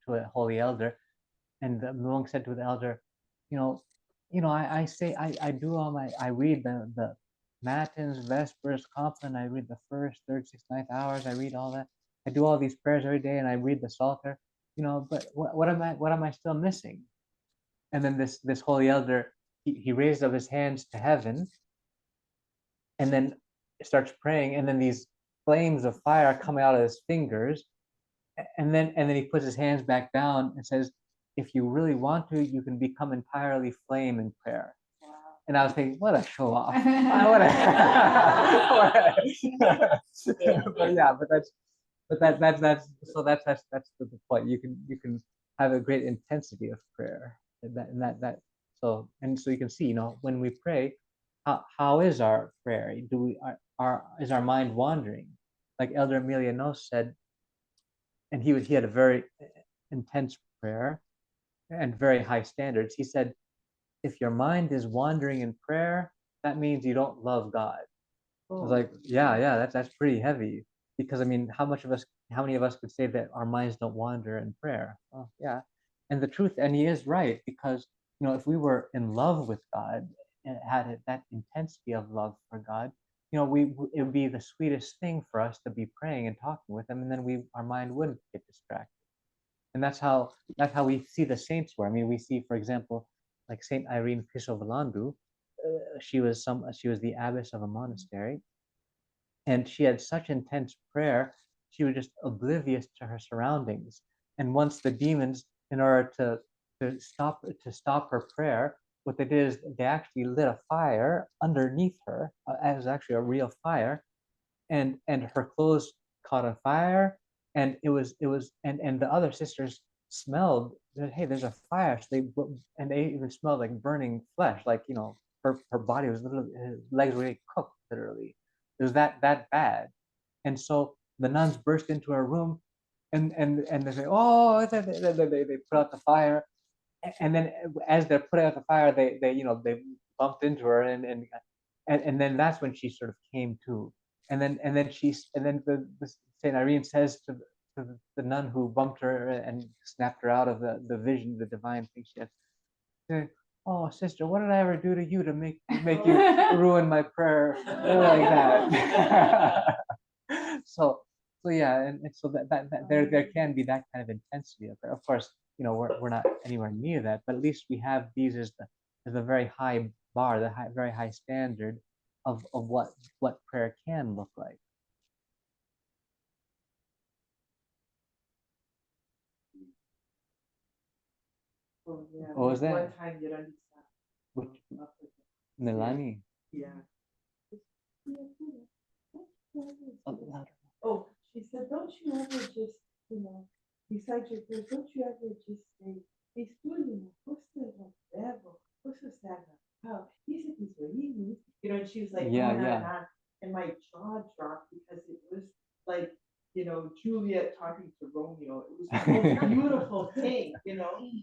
Speaker 1: to a holy elder, and the monk said to the elder, you know, I say I do all my I read the matins, vespers, compline. I read the first, third, sixth, ninth hours. I read all that. I do all these prayers every day, and I read the Psalter. But what am I still missing? And then this holy elder, he raised up his hands to heaven, and then starts praying, and then these flames of fire are coming out of his fingers, and then he puts his hands back down and says, if you really want to, you can become entirely flame in prayer.
Speaker 5: Wow.
Speaker 1: And I was thinking, what a show off. But yeah, that's the point. You can have a great intensity of prayer. So you can see, when we pray, how is our prayer? Is our mind wandering? Like Elder Emilianos said, and he had a very intense prayer and very high standards. He said, if your mind is wandering in prayer, that means you don't love God. I was like, yeah, that's pretty heavy, because I mean, how many of us could say that our minds don't wander in prayer? Well, yeah, and the truth, and he is right, because if we were in love with God and had that intensity of love for God, it would be the sweetest thing for us to be praying and talking with him, and then our mind wouldn't get distracted. And that's how we see the saints were. I mean, we see, for example, like Saint Irene Cristovalandu. She was the abbess of a monastery, and she had such intense prayer, she was just oblivious to her surroundings. And once the demons, in order to stop her prayer, what they did is they actually lit a fire underneath her, as actually a real fire, and her clothes caught on fire, and and the other sisters smelled that, hey, there's a fire. So they even smelled like burning flesh, like her body was literally, her legs were really cooked, literally. It was that bad. And so the nuns burst into her room, and they say, oh, they put out the fire, and then as they're putting out the fire, they bumped into her, and then that's when she sort of came to. And then the Saint Irene says to the nun who bumped her and snapped her out of the vision, the divine thing she had, oh, sister, what did I ever do to you to make you ruin my prayer like that? so yeah, and so that there can be that kind of intensity of prayer. Of course, we're not anywhere near that, but at least we have these as the very high bar, very high standard of what prayer can look like.
Speaker 6: Oh, yeah.
Speaker 1: What was that?
Speaker 6: One time you don't
Speaker 1: Which Melanie?
Speaker 6: Yeah.
Speaker 1: Oh, louder.
Speaker 6: Oh, she said, don't you ever just, besides your prayers, don't you ever just say, estudio, and she was like,
Speaker 1: Yeah,
Speaker 6: on
Speaker 1: yeah.
Speaker 6: and on. And my jaw dropped because it was like, Juliet talking to Romeo. It was the most beautiful thing,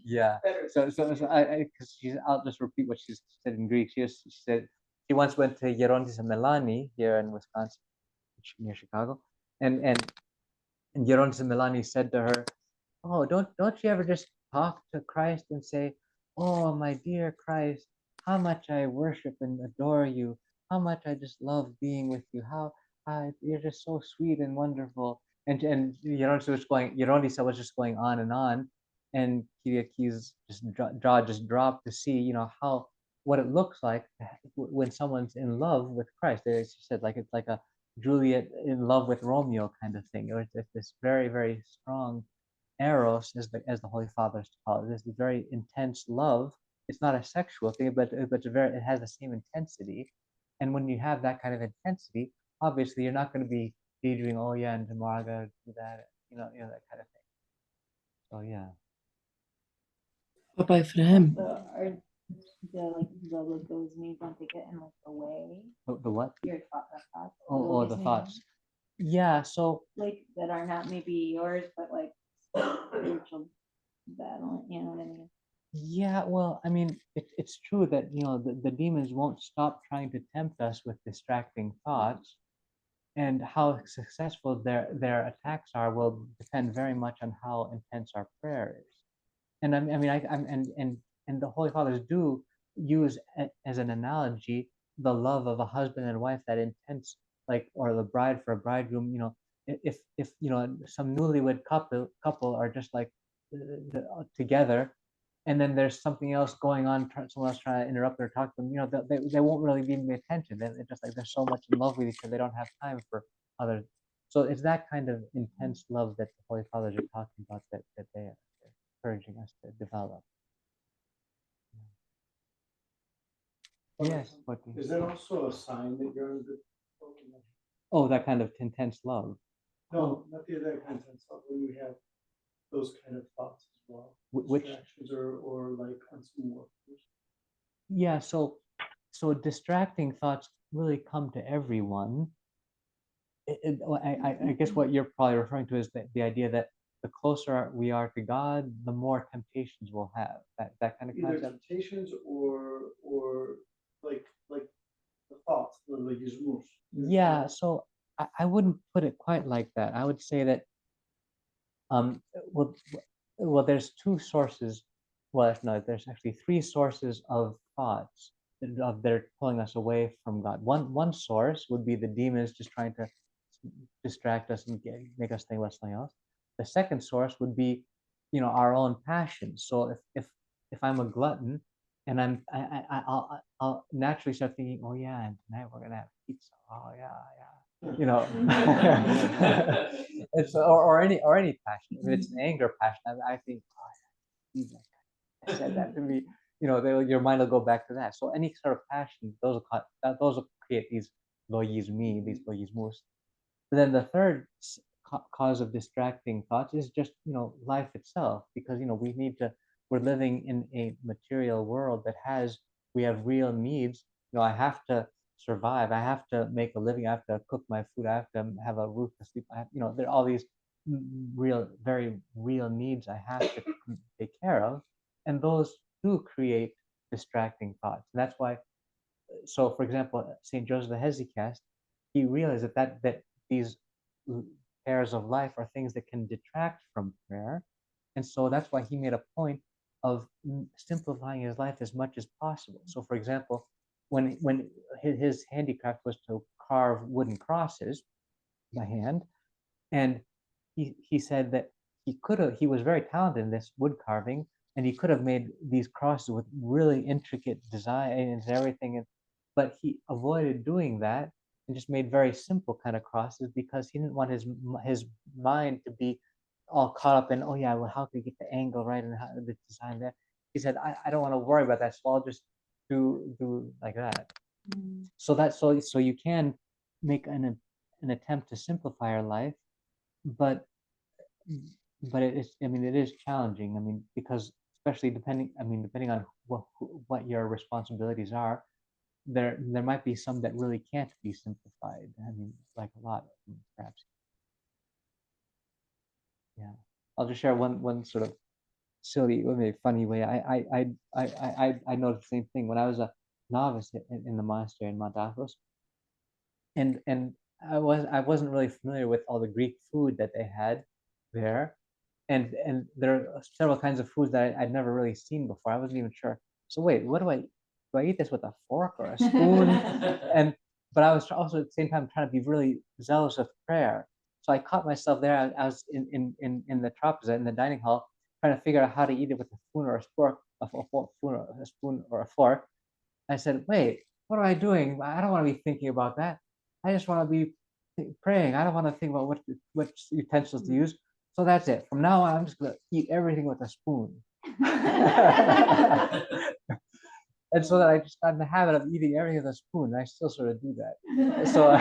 Speaker 1: Yeah.
Speaker 6: Better.
Speaker 1: So I because I'll just repeat what she said in Greek. She said she once went to Gerontis and Melani here in Wisconsin, near Chicago, and Gerontis and Melani said to her, oh, don't you ever just talk to Christ and say, oh, my dear Christ, how much I worship and adore you, how much I just love being with you, how you're just so sweet and wonderful. And Gerontis was just going on, and Kyriaki's jaw just dropped to see, how what it looks like when someone's in love with Christ. She said, like, it's like a Juliet in love with Romeo kind of thing. It was this very, very strong eros, as the Holy Fathers call it. This very intense love. It's not a sexual thing, but it has the same intensity. And when you have that kind of intensity, obviously you're not going to be daydreaming, oh yeah, and tomorrow I gotta do that, that kind of thing. So yeah.
Speaker 3: Papa Ephraim.
Speaker 5: The those means don't they get in like the way?
Speaker 1: The what?
Speaker 5: Your thoughts.
Speaker 1: Oh, the thoughts. Yeah. So
Speaker 5: like that are not maybe yours, but like spiritual battle. You know what I mean?
Speaker 1: yeah, well, I mean, it's true that the demons won't stop trying to tempt us with distracting thoughts, and how successful their attacks are will depend very much on how intense our prayer is. And I mean, I'm and the Holy Fathers do use as an analogy the love of a husband and wife, that intense, like, or the bride for a bridegroom. You know, if you know, some newlywed couple are just like together, and then there's something else going on, someone else trying to interrupt or talk to them, you know, they won't really give me attention. They're just like, they're so much in love with each other, they don't have time for others. So it's that kind of intense love that the Holy Fathers are talking about, that they are encouraging us to develop. Yes, but
Speaker 8: Is that also a sign that you're in a good?
Speaker 1: oh, that kind of intense love.
Speaker 8: No, not the other kind of stuff, when you have those kind of thoughts as well.
Speaker 1: Which,
Speaker 8: Distractions or like unseen work.
Speaker 1: yeah, so distracting thoughts really come to everyone. I guess what you're probably referring to is the idea that the closer we are to God, the more temptations we'll have. That kind of
Speaker 8: Either
Speaker 1: concept.
Speaker 8: temptations or like the thoughts, the legismus.
Speaker 1: Yeah, so I wouldn't put it quite like that. I would say that well, there's two sources. Well, no, there's actually three sources of thoughts that are pulling us away from God. One source would be the demons just trying to distract us and make us think about something else. The second source would be, you know, our own passions. So if I'm a glutton, and I'll naturally start thinking, oh yeah, and tonight we're gonna have pizza. Oh yeah, you know. It's or any passion. If it's an anger passion, I think, oh yeah, I said that to me. You know, your mind will go back to that. So any sort of passion, those will create these logismi, these logismus. But then the third cause of distracting thoughts is just, you know, life itself, because, you know, we're living in a material world we have real needs. You know, I have to survive. I have to make a living. I have to cook my food. I have to have a roof to sleep. You know, there are all these very real needs I have to take care of, and those do create distracting thoughts. And that's why. So, for example, Saint Joseph the Hesychast, he realized that these pairs of life are things that can detract from prayer, and so that's why he made a point of simplifying his life as much as possible. So, for example, when his handicraft was to carve wooden crosses by hand, and he said that he was very talented in this wood carving, and he could have made these crosses with really intricate designs and everything, but he avoided doing that and just made very simple kind of crosses, because he didn't want his mind to be all caught up in, oh yeah, well, how to get the angle right and how the design there. He said, I don't want to worry about that, so I'll just do like that. So you can make an attempt to simplify your life, but it is challenging. I mean, because especially depending on what your responsibilities are, there might be some that really can't be simplified. I mean, like a lot of them, perhaps. Yeah, I'll just share one sort of silly, maybe funny way. I noticed the same thing when I was a novice in the monastery in Mount Athos, and I wasn't really familiar with all the Greek food that they had there, and there are several kinds of foods that I'd never really seen before. I wasn't even sure. So wait, what do I eat this with a fork or a spoon? But I was also at the same time trying to be really zealous of prayer. So I caught myself there. I was in the trapeza in the dining hall trying to figure out how to eat it with a spoon or a fork, a spoon or a fork. I said, wait, what am I doing? I don't want to be thinking about that. I just want to be praying. I don't want to think about what utensils to use. So that's it. From now on, I'm just going to eat everything with a spoon. And so that I just got in the habit of eating everything with a spoon. And I still sort of do that. So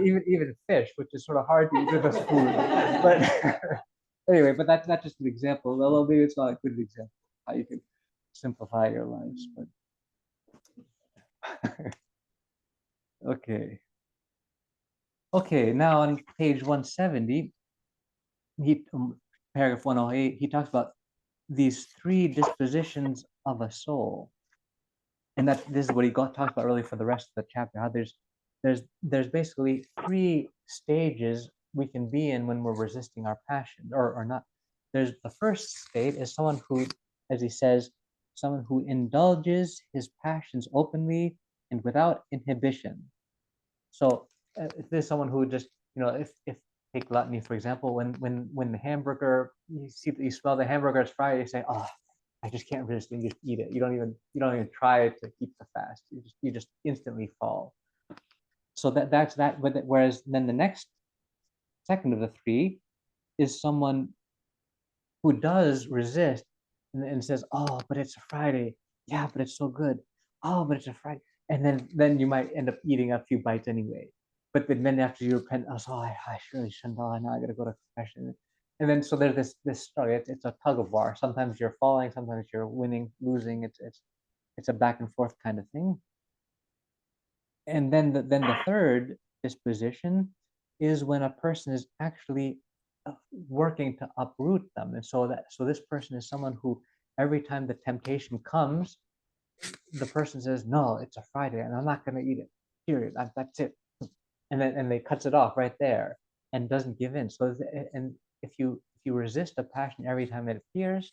Speaker 1: even fish, which is sort of hard to eat with a spoon. But anyway, but that's just an example. Although maybe it's not a good example how you can simplify your lives. But okay, now on page 170, paragraph 108, he talks about these three dispositions of a soul, and this is what he talks about really for the rest of the chapter. How there's there's basically three stages we can be in when we're resisting our passion or not. There's the first state is someone who, as he says, someone who indulges his passions openly and without inhibition. So if there's someone who just, if take gluttony for example, when the hamburger, you smell the hamburger, it's fried, you say, oh, I just can't resist, and you just eat it. You don't even try to keep the fast. You just instantly fall. So that's that. Whereas then the next second of the three is someone who does resist and says, oh, but it's a Friday. Yeah, but it's so good. Oh, but it's a Friday. And then you might end up eating a few bites anyway. But then after you repent, oh, I surely shouldn't. Oh, now I got to go to confession. And then so there's this struggle. It's a tug of war. Sometimes you're falling, sometimes you're winning, losing. It's a back and forth kind of thing. And then the third disposition is when a person is actually working to uproot them. And so this person is someone who every time the temptation comes, the person says, no, it's a Friday and I'm not going to eat it, period. That's it. And they cuts it off right there and doesn't give in. So and if you resist a passion every time it appears,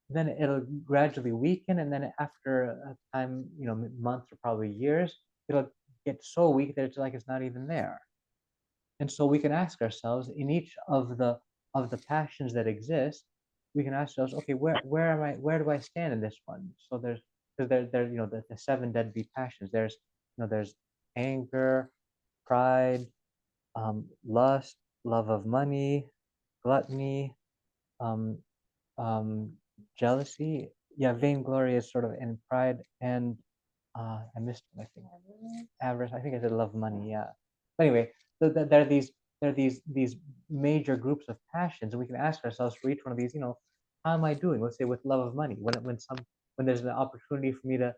Speaker 1: then it'll gradually weaken, and then after a time, months or probably years, it'll get so weak that it's like it's not even there. And so we can ask ourselves, in each of the passions that exist, we can ask ourselves, okay, where do I stand in this one? So there's the seven deadly passions. There's anger, pride, lust, love of money, gluttony, jealousy. Yeah, vainglory is sort of in pride, and I missed it, I think. Avarice. I think I said love money. Yeah. But anyway, there are these major groups of passions, and we can ask ourselves for each one of these. How am I doing? Let's say with love of money. When there's an opportunity for me to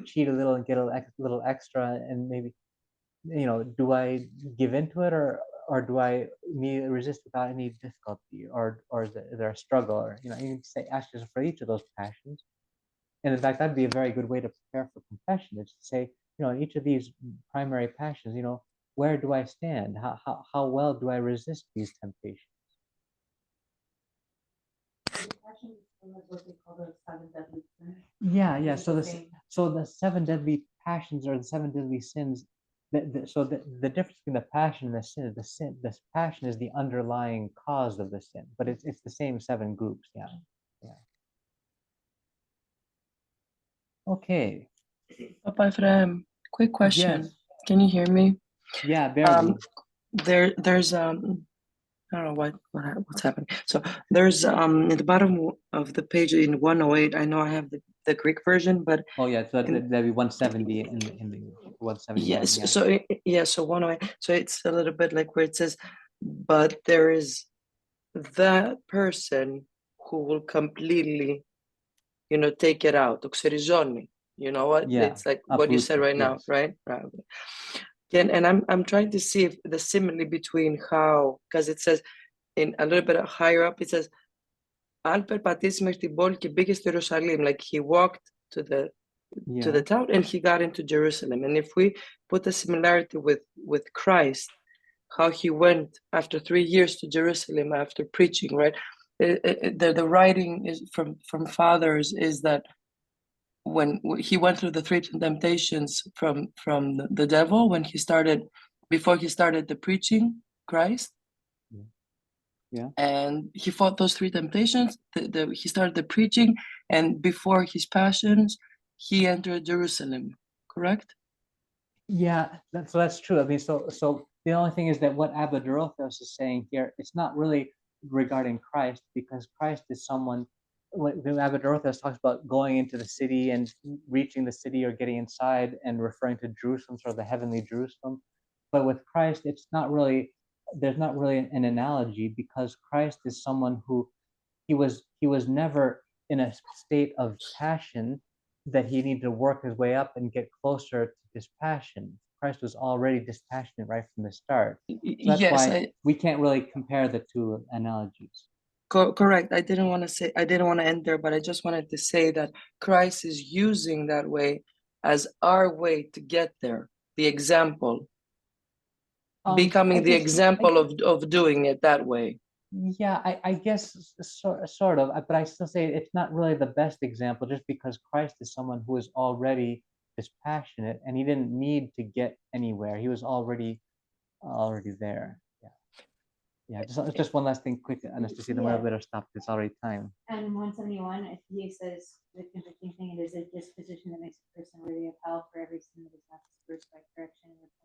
Speaker 1: cheat a little and get a little extra, and maybe do I give into it, or do I resist without any difficulty, or is there a struggle, or you can ask yourself for each of those passions. And in fact, that'd be a very good way to prepare for confession, is to say, in each of these primary passions, where do I stand? How well do I resist these temptations? Yeah. So the seven deadly passions, or the seven deadly sins. The difference between the passion and the sin, this passion is the underlying cause of the sin, but it's the same seven groups. Yeah. Okay.
Speaker 3: Papa Ephraim, quick question.
Speaker 1: Yes.
Speaker 3: Can you hear me?
Speaker 1: Yeah, barely.
Speaker 3: There's I don't know what's happening. So there's at the bottom of the page in 108. I know I have the Greek version, but
Speaker 1: oh yeah, so that'd be 170 in the 170.
Speaker 3: yes.
Speaker 1: Yeah.
Speaker 3: So 108. So it's a little bit like where it says, but there is that person who will completely, take it out. Οξεριζώνει. You know what?
Speaker 1: Yeah.
Speaker 3: It's like what you said right now,
Speaker 1: yes.
Speaker 3: right? Right. And I'm trying to see if the simile between how, because it says in a little bit higher up, it says, αν περπατήσει μέχρι την πόλη και μπήκε στο Ιερουσαλήμ, like he walked to the town and he got into Jerusalem. And if we put the similarity with Christ, how he went after 3 years to Jerusalem after preaching, right? The writing is from fathers is that when he went through the three temptations from the devil, before he started the preaching Christ, and he fought those three temptations. He started the preaching, and before his passions, he entered Jerusalem. Correct?
Speaker 1: Yeah, that's true. I mean, so the only thing is that what Abba Dorotheus is saying here, it's not really regarding Christ, because Christ is someone. When Abba Dorotheus talks about going into the city and reaching the city or getting inside and referring to Jerusalem, sort of the heavenly Jerusalem. But with Christ, there's not really an analogy, because Christ is someone who he was never in a state of passion that he needed to work his way up and get closer to dispassion. Christ was already dispassionate right from the start. So that's why we can't really compare the two analogies.
Speaker 3: Correct. I didn't want to end there, but I just wanted to say that Christ is using that way as our way to get there, the example. becoming
Speaker 1: I
Speaker 3: the
Speaker 1: guess-
Speaker 3: example of doing it that way.
Speaker 1: Yeah, I guess sort of, but I still say it's not really the best example just because Christ is someone who is already dispassionate and he didn't need to get anywhere. He was already there. Yeah. Yeah, just one last thing quick, Anastasia, then we'll better stop. It's already time.
Speaker 5: And 171, if he says the convicting thing, it is a disposition that makes a person worthy of hell for every sin that is not dispersed by correction and repentance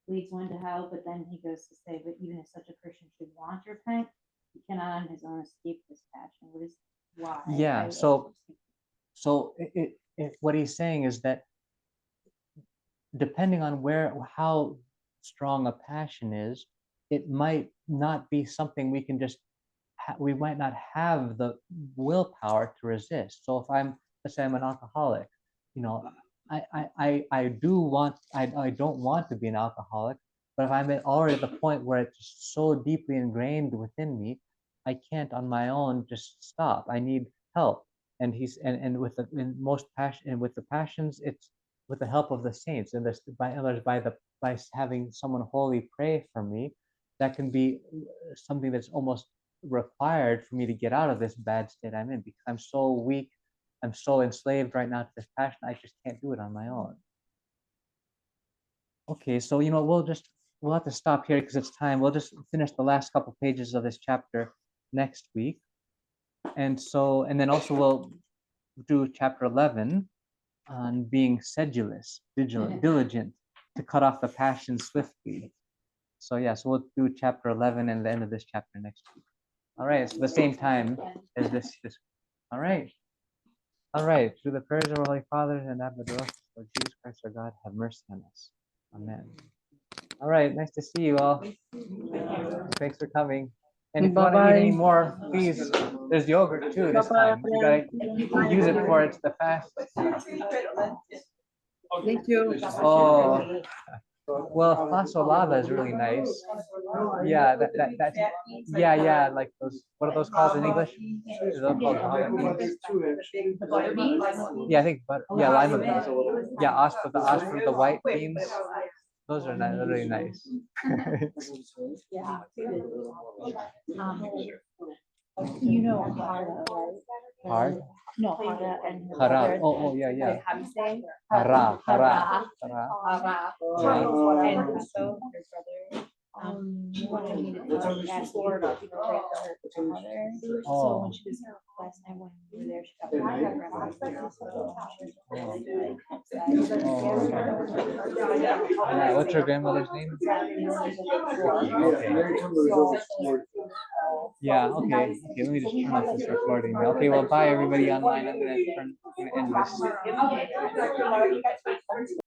Speaker 5: leads one to hell. But then he goes to say, but even if such a person should want to repent, he cannot on his own escape this passion. What is why?
Speaker 1: Yeah, so what he's saying is that depending on how strong a passion is, it might not be something we can just we might not have the willpower to resist. So if let's say I'm an alcoholic, you know, I don't want to be an alcoholic, but if I'm already at the point where it's just so deeply ingrained within me, I can't on my own just stop. I need help. And with the passions, it's with the help of the saints and this by having someone holy pray for me, that can be something that's almost required for me to get out of this bad state I'm in, because I'm so weak, I'm so enslaved right now to this passion, I just can't do it on my own. Okay, so we'll have to stop here because it's time. We'll just finish the last couple pages of this chapter next week. And then also we'll do chapter 11 on being sedulous, diligent to cut off the passion swiftly. So we'll do chapter 11 and the end of this chapter next week. All right, it's the same time as this. All right. Through the prayers of our Holy Father and Abba Dorotheus, Lord Jesus Christ our God, have mercy on us. Amen. All right, nice to see you all. Thanks for coming. And if you want to eat any more, please, there's yogurt too this time. You gotta use it for it's the fast.
Speaker 3: Thank you.
Speaker 1: Oh, well, fasolada is really nice. Yeah, that's yeah, like those. What are those called in English? Are those called lima beans? Yeah, I think, but yeah, lima beans. Yeah, osprey, the white beans. Those are nice, really nice.
Speaker 5: You know Hara, right?
Speaker 1: Hard?
Speaker 5: No, Hara and her
Speaker 1: Hara.
Speaker 5: brother.
Speaker 1: Oh, yeah.
Speaker 5: How do you say?
Speaker 1: Hara.
Speaker 5: Hara.
Speaker 1: Yeah.
Speaker 5: And so her brother, wanted me to ask Lord if you could pray for her mother. So
Speaker 1: Oh.
Speaker 5: when she was last night when we were there, she got back from her hospital. She was really good.
Speaker 1: Yeah, what's your grandmother's name? Yeah, okay. Let me just turn off this recording. Okay, well, bye everybody online. I'm gonna end this.